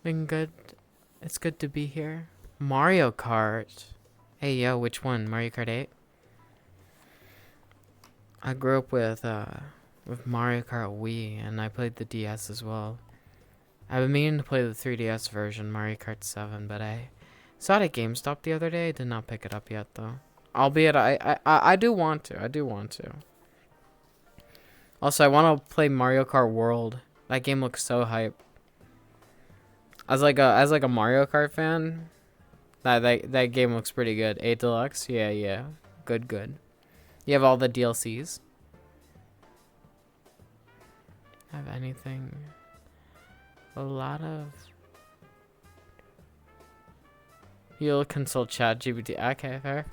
Been good. It's good to be here. Mario Kart. Hey yo, which one? Mario Kart 8? I grew up with Mario Kart Wii, and I played the DS as well. I've been meaning to play the 3DS version, Mario Kart 7, but I saw it at GameStop the other day. I did not pick it up yet though. Albeit I do want to. I do want to. Also, I want to play Mario Kart World. That game looks so hype. As like a Mario Kart fan, that game looks pretty good. 8 Deluxe, yeah. Good. You have all the DLCs. Have anything? A lot of. You'll consult ChatGPT. Okay, fair.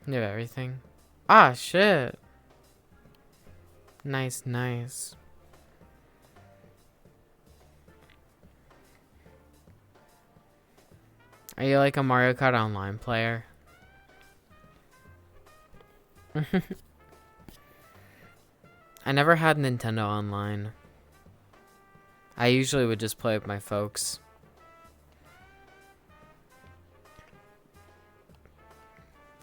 You have everything. Ah, shit. Nice, nice. Are you like a Mario Kart Online player? I never had Nintendo Online. I usually would just play with my folks.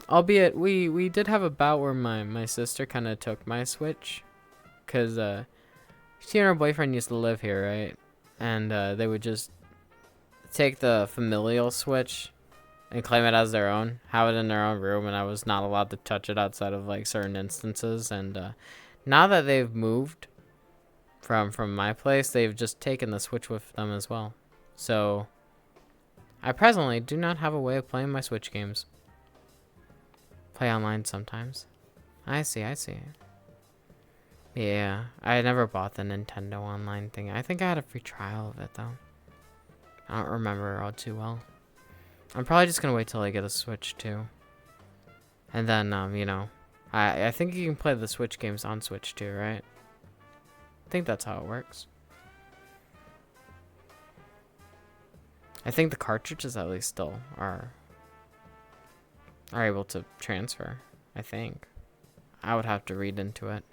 Albeit, we did have a bout where my sister kind of took my Switch. Because she and her boyfriend used to live here, right? And they would just take the familial Switch and claim it as their own, have it in their own room, and I was not allowed to touch it outside of like certain instances. And now that they've moved from my place, they've just taken the Switch with them as well. So I presently do not have a way of playing my Switch games. Play online sometimes. I see, I see. Yeah, I never bought the Nintendo Online thing. I think I had a free trial of it though. I don't remember all too well. I'm probably just gonna wait till I get a Switch too. And then, you know, I think you can play the Switch games on Switch too, right? I think that's how it works. I think the cartridges at least still are able to transfer, I think. I would have to read into it.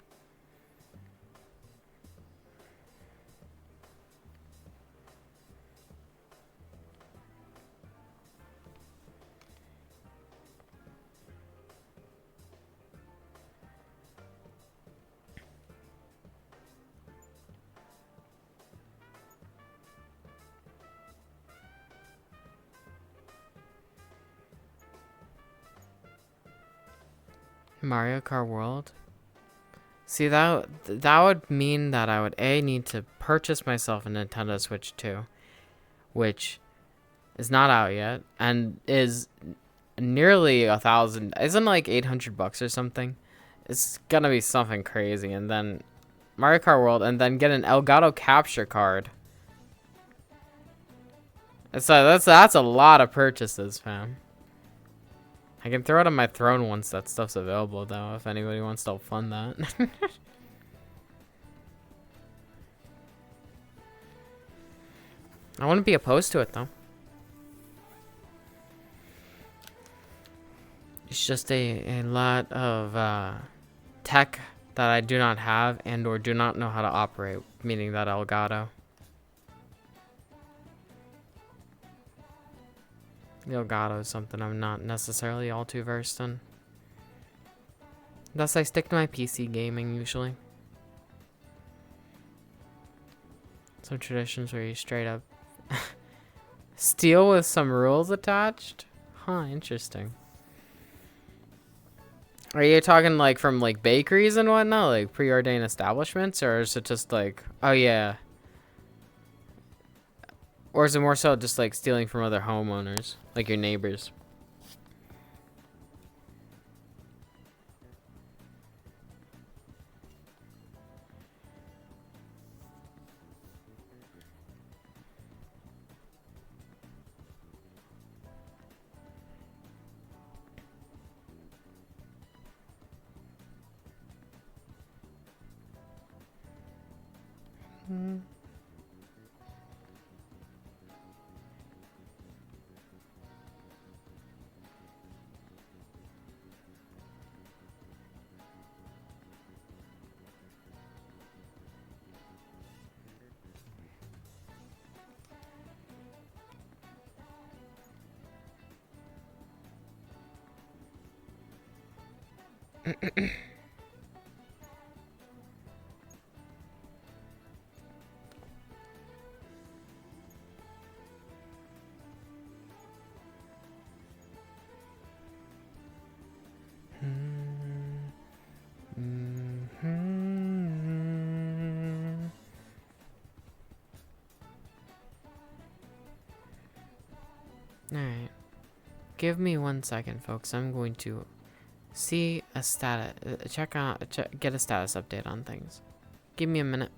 Mario Kart World? See, that would mean that I would need to purchase myself a Nintendo Switch 2, which is not out yet and is nearly 1,000. Isn't like 800 bucks or something? It's gonna be something crazy. And then Mario Kart World, and then get an Elgato capture card. So that's a lot of purchases, fam. I can throw it on my throne once that stuff's available, though, if anybody wants to fund that. I wouldn't be opposed to it, though. It's just a lot of tech that I do not have and or do not know how to operate, meaning that Elgato. The Elgato is something I'm not necessarily all too versed in. Thus, I stick to my PC gaming usually. Some traditions where you straight up steal with some rules attached? Huh, interesting. Are you talking like from like bakeries and whatnot, like preordained establishments, or is it just like, oh yeah? Or is it more so just like stealing from other homeowners, like your neighbors? Hmm. Alright. Give me 1 second, folks. I'm going to see a status, get a status update on things. Give me a minute.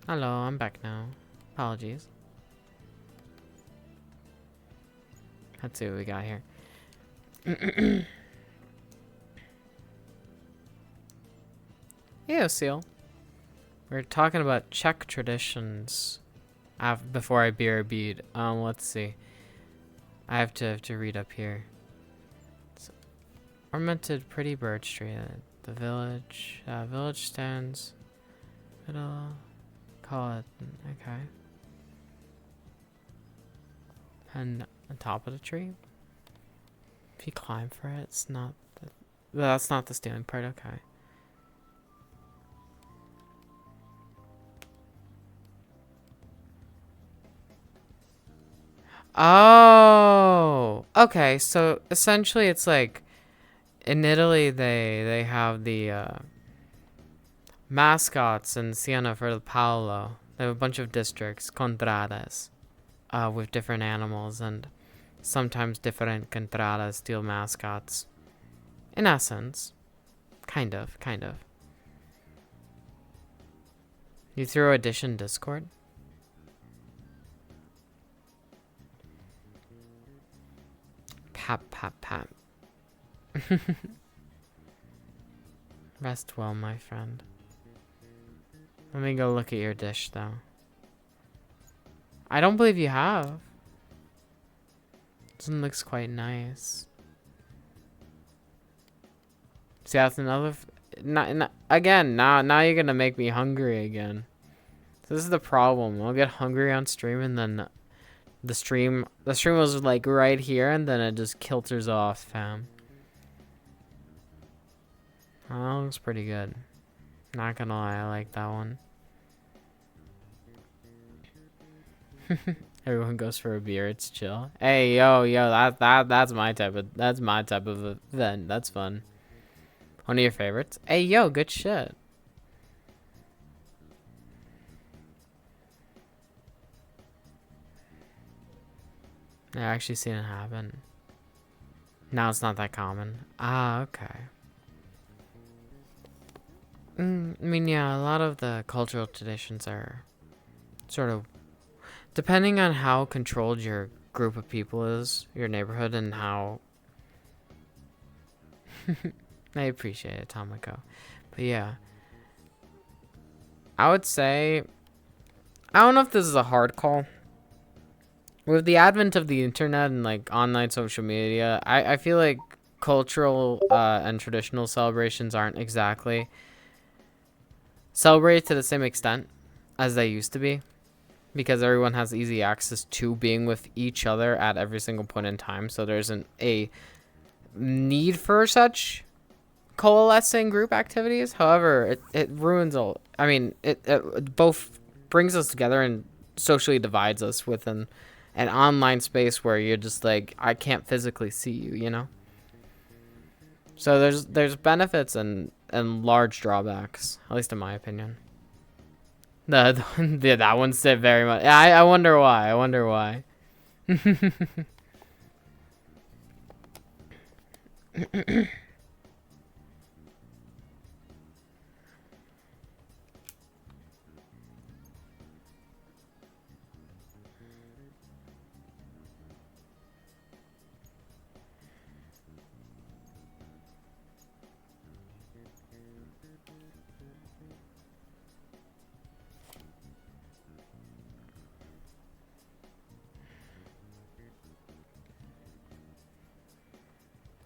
Hello, I'm back now. Apologies. Let's see what we got here. Yeah, Seal. We're talking about Czech traditions before I BRB'd. Let's see. I have to read up here. It's ornamented pretty birch tree. The village stands. It'll call it okay. And on top of the tree. If you climb for it, it's not. That's not the stealing part. Okay. Oh, okay. So essentially, it's like in Italy they have the mascots in Siena for the Paolo. They have a bunch of districts, contradas, with different animals, and sometimes different contradas steal mascots. In essence, kind of. You throw Edition Discord? Pap. Rest well, my friend. Let me go look at your dish, though. I don't believe you have. This one looks quite nice. See, that's another... again, now you're gonna make me hungry again. So this is the problem. I'll get hungry on stream, and then the stream was like right here, and then it just kilters off, fam. Oh, that looks pretty good. Not gonna lie, I like that one. Everyone goes for a beer. It's chill. Hey, yo, that's my type of event. That's fun. One of your favorites? Hey, yo, good shit. I've actually seen it happen. Now it's not that common. Ah, okay. I mean, yeah, a lot of the cultural traditions are sort of depending on how controlled your group of people is, your neighborhood, and how... I appreciate it, Tomiko. But yeah. I would say... I don't know if this is a hard call. With the advent of the internet and, like, online social media, I feel like cultural and traditional celebrations aren't exactly celebrated to the same extent as they used to be. Because everyone has easy access to being with each other at every single point in time. So there isn't a need for such coalescing group activities. However, it ruins all. I mean, it both brings us together and socially divides us within an online space where you're just like, I can't physically see you, you know? So there's benefits and large drawbacks, at least in my opinion. Yeah, that one said very much. I wonder why.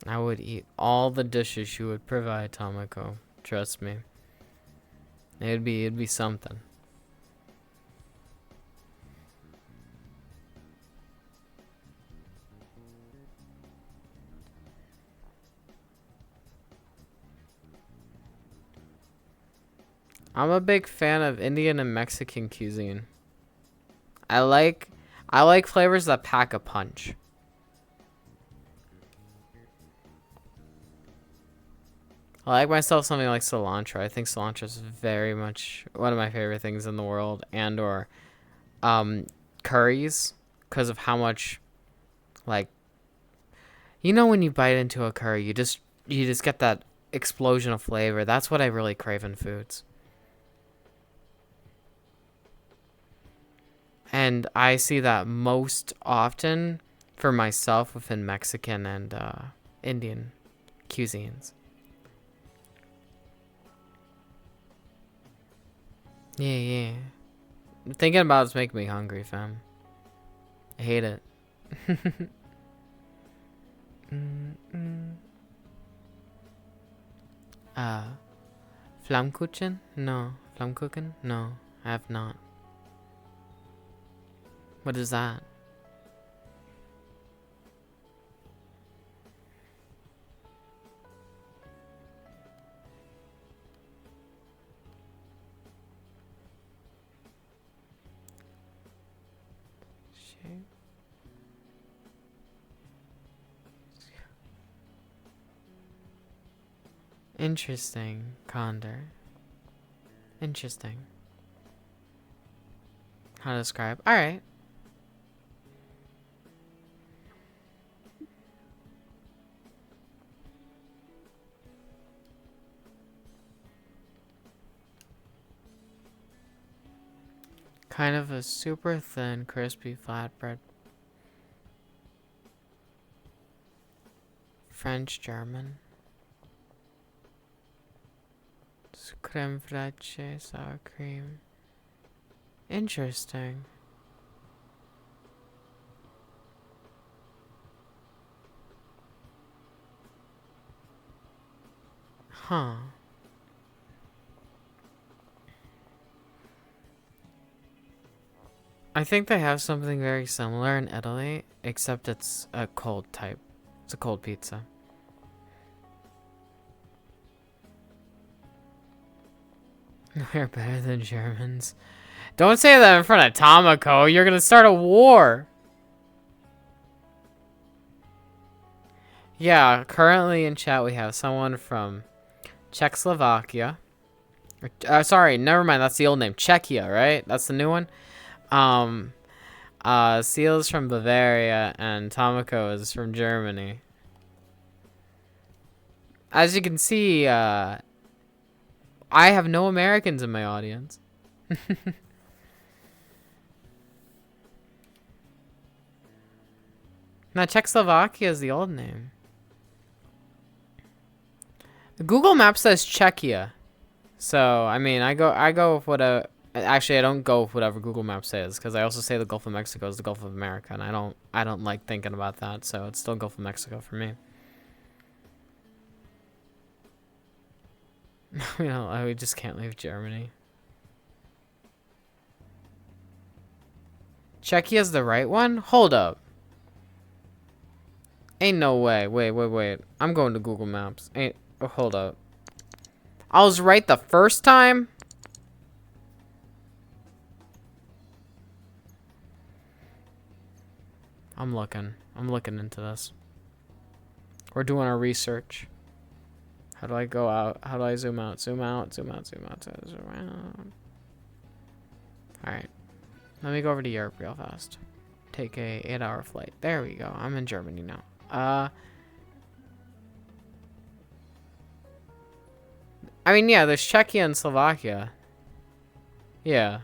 I would eat all the dishes you would provide, Tomiko. Trust me. It'd be something. I'm a big fan of Indian and Mexican cuisine. I like flavors that pack a punch. I like myself something like cilantro. I think cilantro is very much one of my favorite things in the world, and or curries, because of how much, like, you know, when you bite into a curry, you just get that explosion of flavor. That's what I really crave in foods. And I see that most often for myself within Mexican and Indian cuisines. Yeah, yeah. Thinking about it's making me hungry, fam. I hate it. uh, Flammkuchen? No. Flammkuchen? No, I have not. What is that? Interesting, Condor. Interesting. How to describe? Alright. Kind of a super thin, crispy flatbread. French, German. Creme fraiche, sour cream. Interesting. Huh. I think they have something very similar in Italy, except it's a cold type. It's a cold pizza. We're better than Germans. Don't say that in front of Tomoko. You're gonna start a war. Yeah, currently in chat we have someone from Czechoslovakia. Sorry, never mind. That's the old name. Czechia, right? That's the new one. Seal's from Bavaria and Tomoko is from Germany. As you can see, I have no Americans in my audience. Now, Czechoslovakia is the old name. Google Maps says Czechia. So, I mean, I go with what actually I don't go with whatever Google Maps says, because I also say the Gulf of Mexico is the Gulf of America, and I don't like thinking about that, so it's still Gulf of Mexico for me. You know, we just can't leave Germany. Czechia's the right one? Hold up. Ain't no way. Wait. I'm going to Google Maps. Hold up. I was right the first time? I'm looking into this. We're doing our research. How do I go out? How do I zoom out? Zoom out. Alright. Let me go over to Europe real fast. Take a 8-hour flight. There we go. I'm in Germany now. I mean, yeah, there's Czechia and Slovakia. Yeah.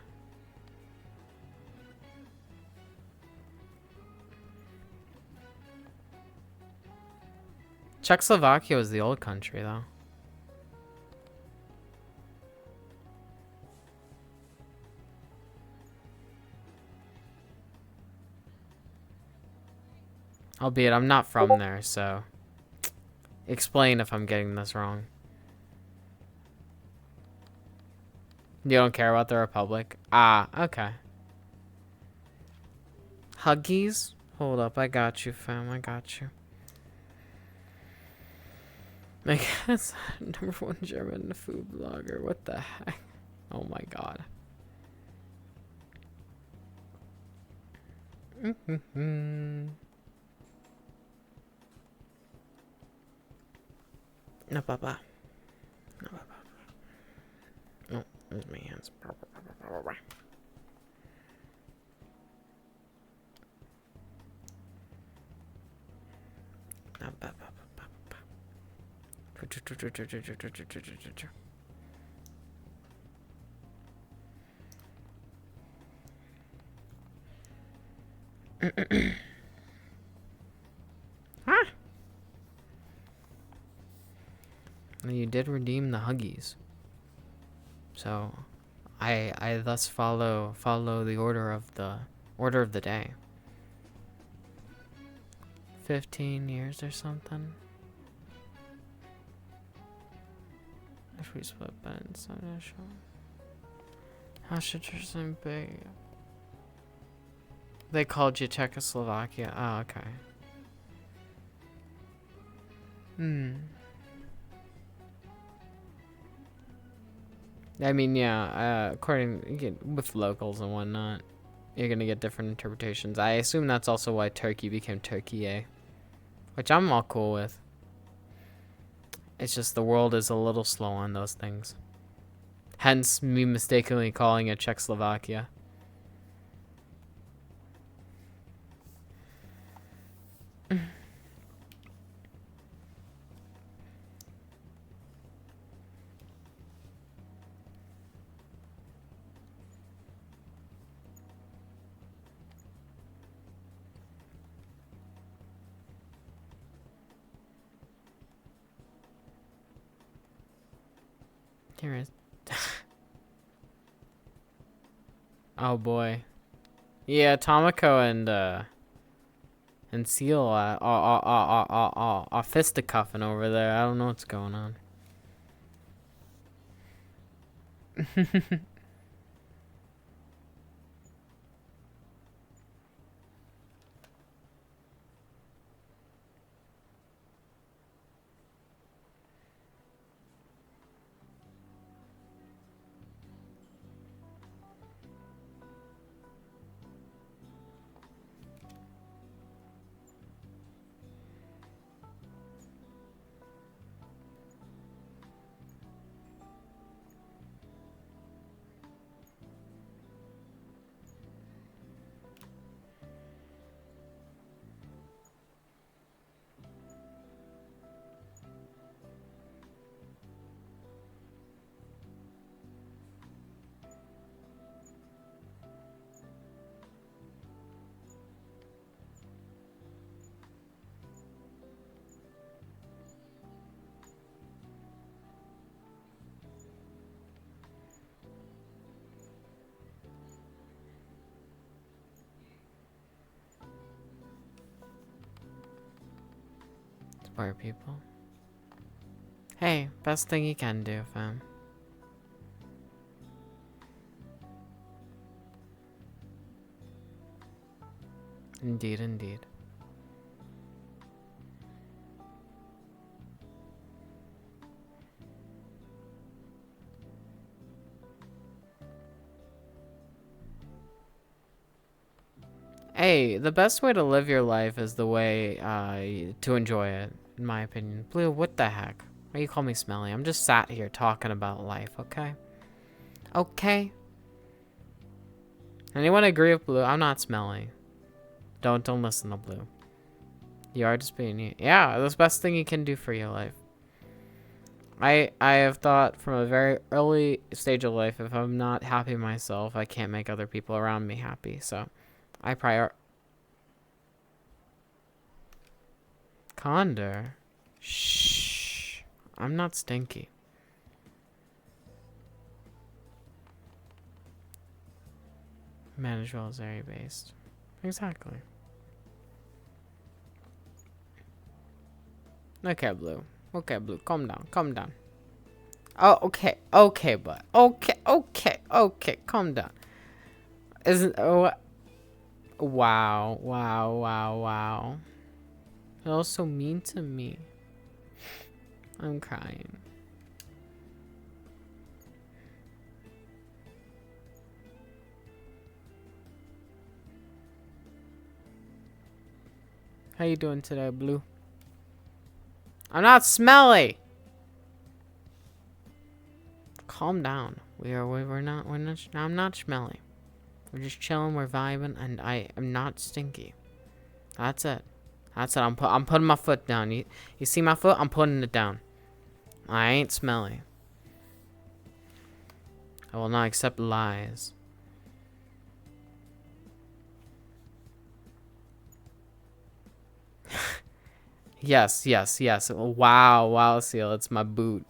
Czechoslovakia was the old country, though. Albeit, I'm not from there, so... Explain if I'm getting this wrong. You don't care about the Republic? Ah, okay. Huggies? Hold up, I got you, fam. I got you. I guess #1 German food blogger. What the heck? Oh my god. No, papa. No, papa. No, there's my hands. No, papa. Huh? You did redeem the Huggies. So, I thus follow the order of the day. 15 years or something. If we split beds, I'm not sure. How should your son be? They called you Czechoslovakia. Oh, okay. I mean, yeah, with locals and whatnot, you're gonna get different interpretations. I assume that's also why Turkey became Turkey, eh? Which I'm all cool with. It's just the world is a little slow on those things. Hence, me mistakenly calling it Czechoslovakia. Here is. Oh boy. Yeah, Tomoko and Seal are fisticuffing over there. I don't know what's going on. Smart people. Hey, best thing you can do, fam. Indeed, indeed. Hey, the best way to live your life is the way to enjoy it, in my opinion. Blue, what the heck? Why you call me smelly? I'm just sat here talking about life, okay? Okay. Anyone agree with Blue? I'm not smelly. Don't listen to Blue. You are just being you. Yeah, that's the best thing you can do for your life. I have thought from a very early stage of life, if I'm not happy myself, I can't make other people around me happy. So, I Condor. Shh. I'm not stinky. Manage well as area based. Exactly. Okay, Blue. Okay, Blue. Calm down. Calm down. Oh, okay. Okay, but. Okay. Calm down. Isn't. Oh, wow. You're all so mean to me. I'm crying. How you doing today, Blue? I'm not smelly. Calm down. We're not. I'm not smelly. We're just chilling. We're vibing, and I am not stinky. That's it. That's it. I'm putting my foot down. You see my foot? I'm putting it down. I ain't smelly. I will not accept lies. Yes, yes, yes. Wow, wow, Seal, it's my boot.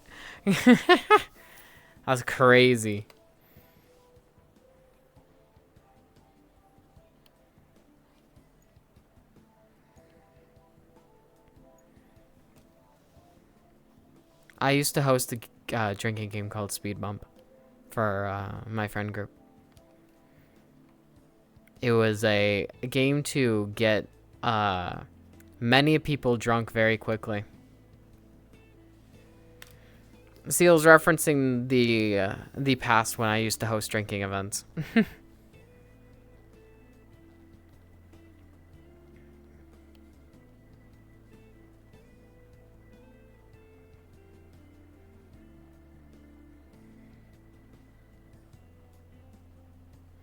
That's crazy. I used to host a drinking game called Speed Bump for my friend group. It was a game to get many people drunk very quickly. Seal's referencing the past when I used to host drinking events.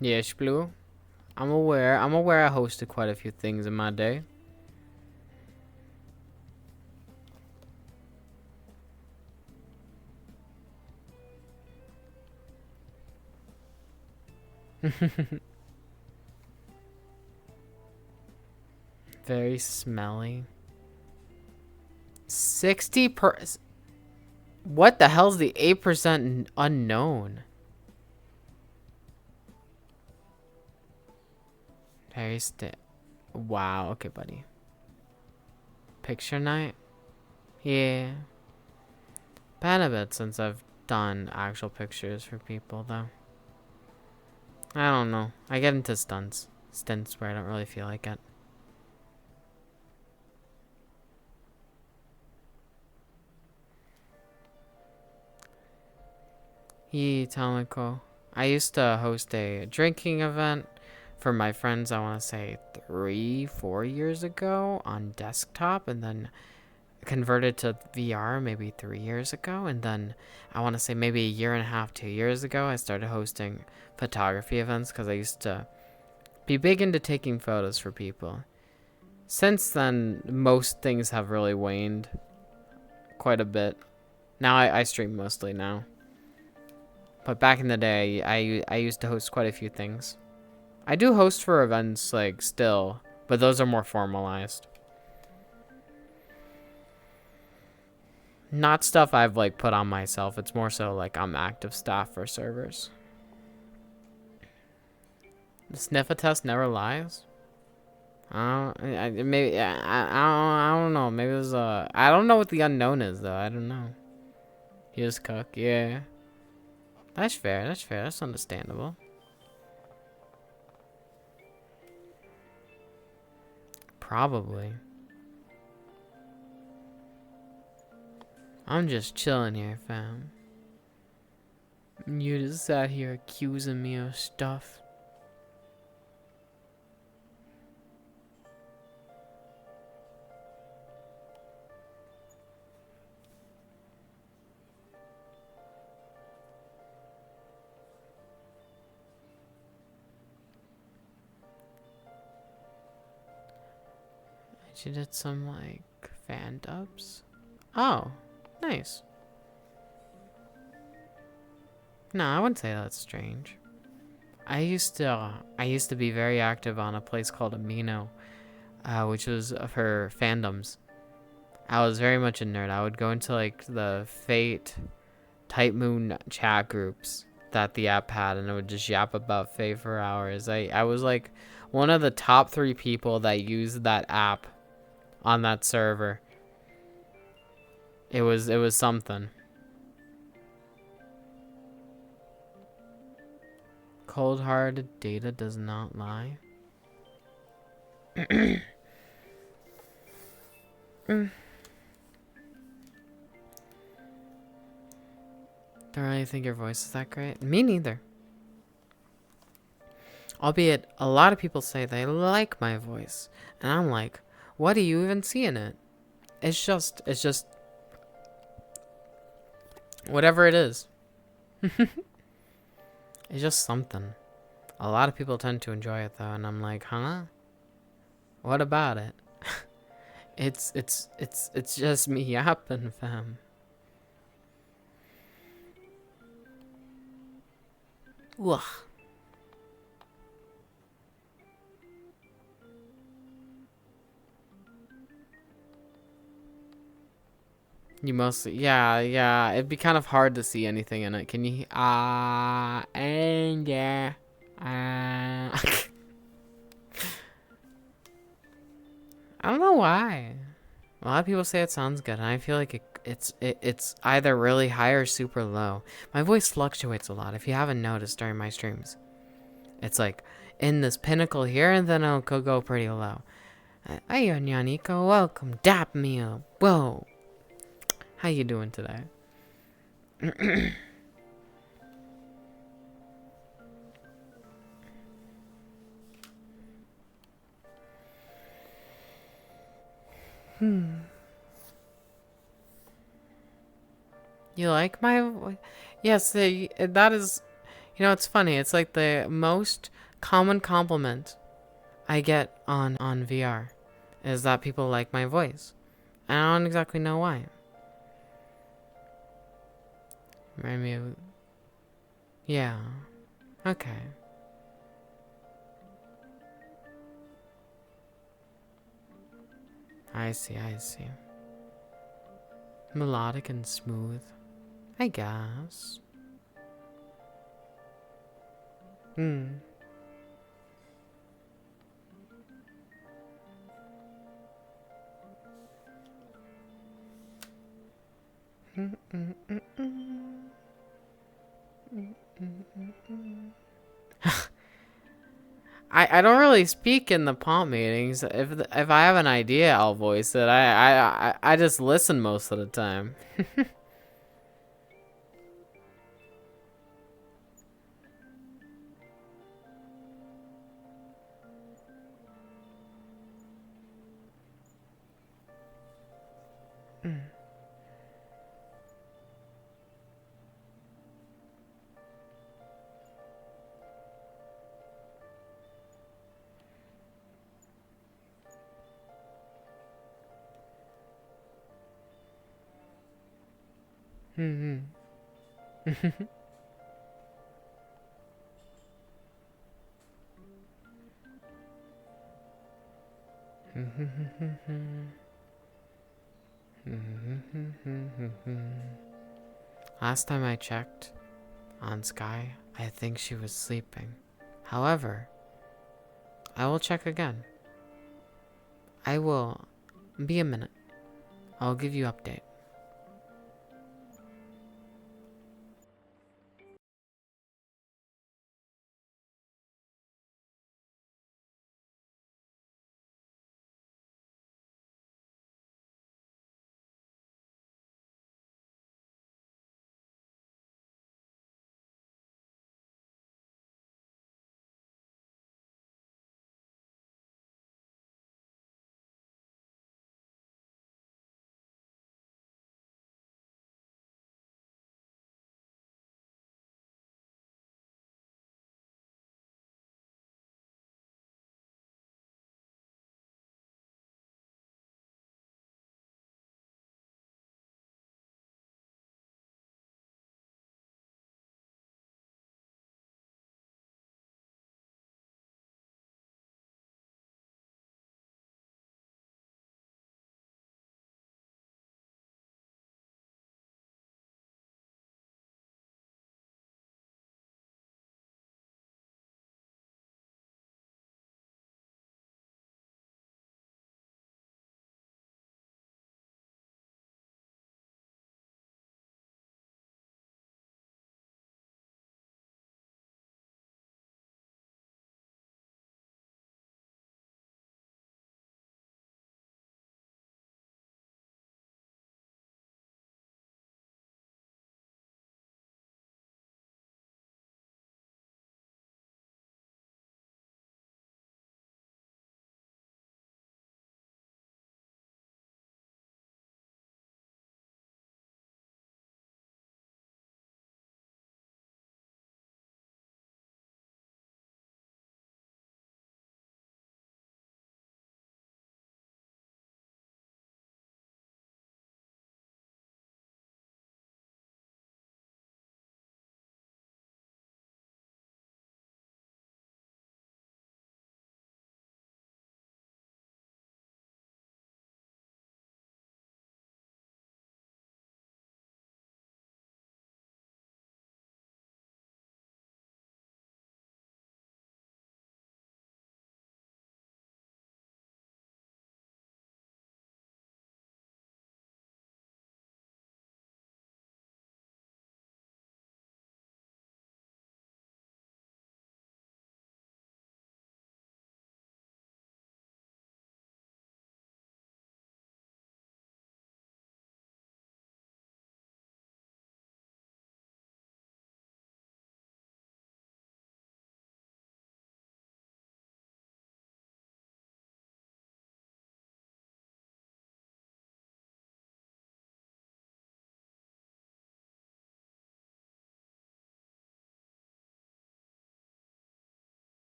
Yes, Blue. I'm aware. I'm aware I hosted quite a few things in my day. Very smelly. 60 per. What the hell's the 8% unknown? Very Wow. Okay, buddy. Picture night. Yeah. Been a bit since I've done actual pictures for people, though. I don't know. I get into stints where I don't really feel like it. Tomiko. I used to host a drinking event for my friends, I want to say 3-4 years ago on desktop, and then converted to VR maybe 3 years ago, and then I want to say maybe a year and a half, 2 years ago, I started hosting photography events because I used to be big into taking photos for people. Since then, most things have really waned quite a bit. Now I stream mostly now. But back in the day, I used to host quite a few things. I do host for events, like, still, but those are more formalized. Not stuff I've, like, put on myself. It's more so, like, I'm active staff for servers. The sniffer test never lies? Maybe, I don't know. Maybe there's a... I don't know what the unknown is, though. I don't know. He was cook, yeah. That's fair, that's fair. That's understandable. Probably. I'm just chilling here, fam. You just sat here accusing me of stuff. She did some, like, fan dubs. Oh, nice. No, I wouldn't say that's strange. I used to be very active on a place called Amino, which was for fandoms. I was very much a nerd. I would go into, like, the Fate, Type Moon chat groups that the app had, and I would just yap about Fate for hours. I was, like, one of the top 3 people that used that app on that server. It was something. Cold-hearted data does not lie. Don't really think your voice is that great. Me neither. Albeit, a lot of people say they like my voice. And I'm like, what do you even see in it? It's just whatever it is. It's just something. A lot of people tend to enjoy it though, and I'm like, huh? What about it? It's just me yapping, fam. Ugh. You mostly, yeah, yeah. It'd be kind of hard to see anything in it. Can you? And yeah. I don't know why. A lot of people say it sounds good, and I feel like it's either really high or super low. My voice fluctuates a lot. If you haven't noticed during my streams, it's like in this pinnacle here, and then it'll go pretty low. Hey, Nico, welcome. Dap me up. Whoa. How you doing today? You like my voice? Yes, that is. You know, it's funny. It's like the most common compliment I get on VR is that people like my voice. And I don't exactly know why. Maybe. Yeah. Okay. I see. I see. Melodic and smooth. I guess. Hmm. I don't really speak in the pomp meetings. If I have an idea, I'll voice it. I just listen most of the time. Hmm. Last time I checked on Sky, I think she was sleeping. However, I will check again. I will be a minute. I'll give you update.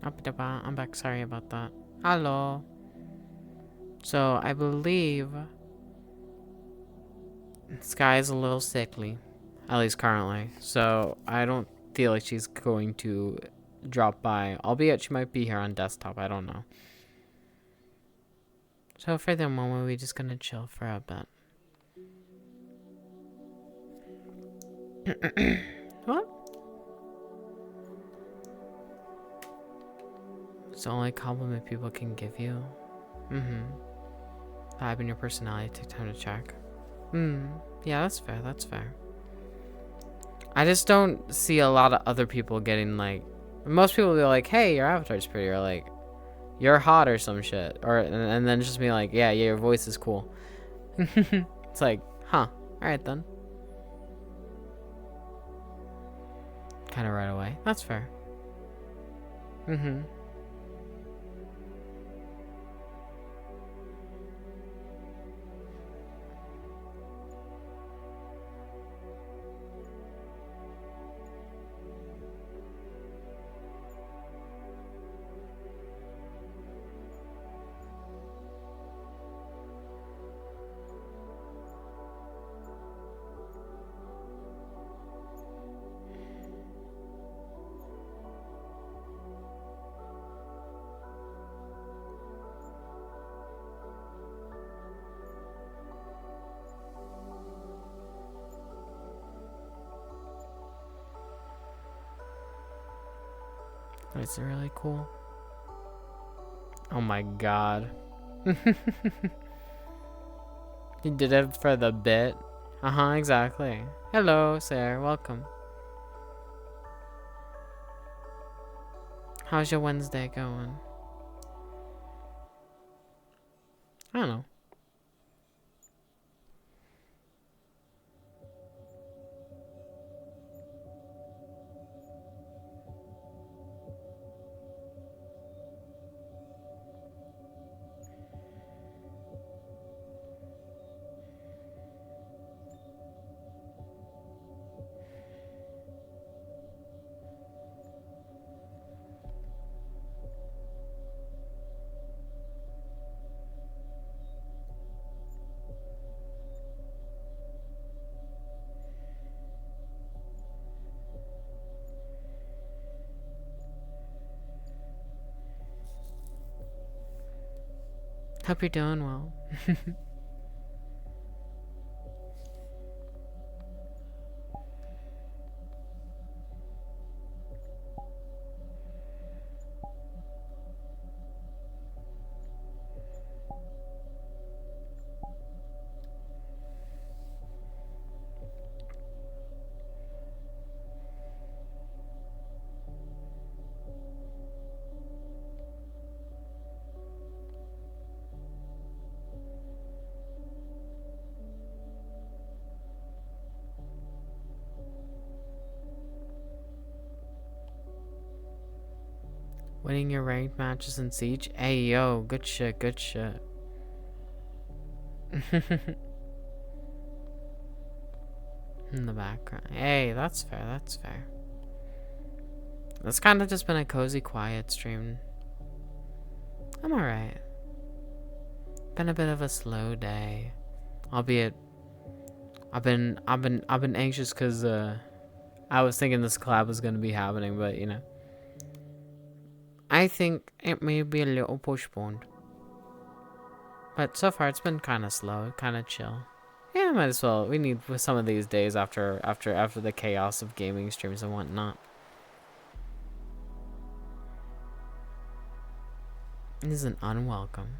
I'm back. Sorry about that. Hello. So, I believe Sky is a little sickly. At least currently. So, I don't feel like she's going to drop by. Albeit she might be here on desktop. I don't know. So, for the moment, we're just gonna chill for a bit. What? It's the only compliment people can give you. Mm-hmm. Vibe in your personality, take time to check. Yeah, that's fair, that's fair. I just don't see a lot of other people getting like... Most people will be like, hey, your avatar's pretty, or like, you're hot or some shit. Or and then just be like, yeah, your voice is cool. It's like, huh, alright then. Kind of right away. That's fair. Mm-hmm. Is it really cool? Oh my god. You did it for the bit? Uh-huh, exactly. Hello, Sarah. Welcome. How's your Wednesday going? I don't know. Hope you're doing well. Winning your ranked matches in Siege? Hey, yo, good shit, good shit. In the background. Hey, that's fair, that's fair. It's kind of just been a cozy, quiet stream. I'm alright. Been a bit of a slow day. Albeit, I've been anxious because, I was thinking this collab was gonna be happening, but, you know. I think it may be a little postponed. But so far, it's been kind of slow, kind of chill. Yeah, might as well. We need some of these days after the chaos of gaming streams and whatnot. It isn't unwelcome.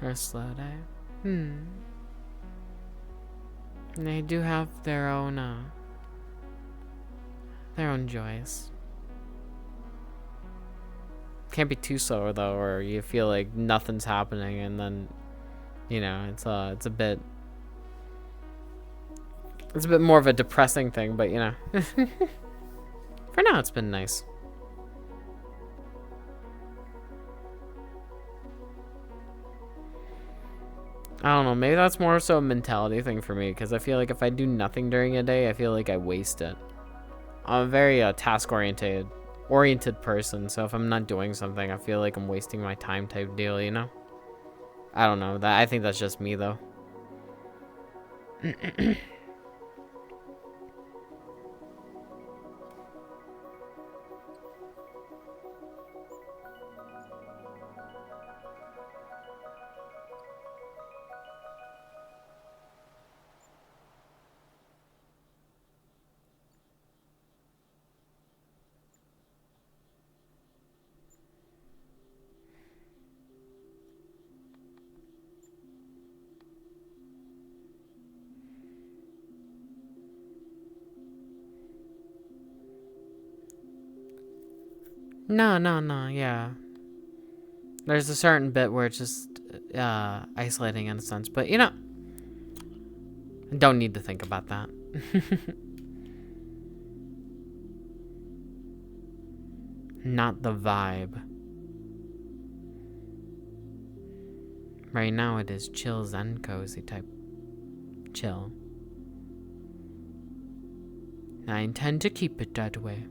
Or a slow day. They do have their own joys. Can't be too slow though, or you feel like nothing's happening, and then, you know, it's a bit more of a depressing thing. But you know, for now it's been nice. I don't know, maybe that's more so a mentality thing for me, because I feel like if I do nothing during a day, I feel like I waste it. I'm a very task-oriented person, so if I'm not doing something, I feel like I'm wasting my time type deal, you know? I don't know, I think that's just me, though. No, yeah. There's a certain bit where it's just isolating in a sense, but you know, I don't need to think about that. Not the vibe. Right now it is chill zen cozy type chill. I intend to keep it that way.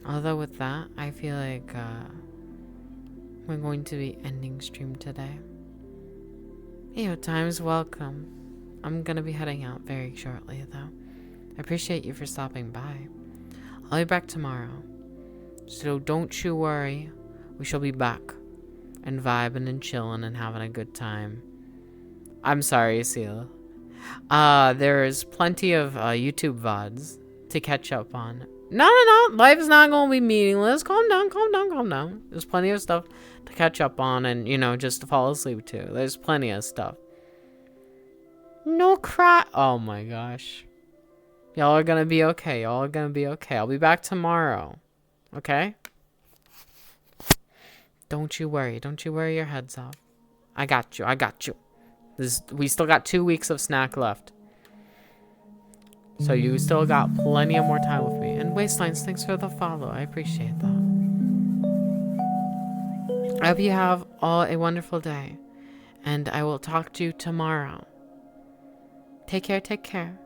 Although with that, I feel like we're going to be ending stream today. Your time's welcome. I'm gonna be heading out very shortly though. I appreciate you for stopping by. I'll be back tomorrow. So don't you worry. We shall be back and vibing and chilling and having a good time. I'm sorry, Seal. There's plenty of YouTube VODs to catch up on. No. Life is not going to be meaningless. Calm down. There's plenty of stuff to catch up on and, you know, just to fall asleep to. There's plenty of stuff. No cry. Oh my gosh. Y'all are going to be okay. I'll be back tomorrow. Okay? Don't you worry your heads off. I got you. We still got 2 weeks of snack left. So you still got plenty of more time with me. And Wastelines, thanks for the follow. I appreciate that. I hope you have all a wonderful day. And I will talk to you tomorrow. Take care.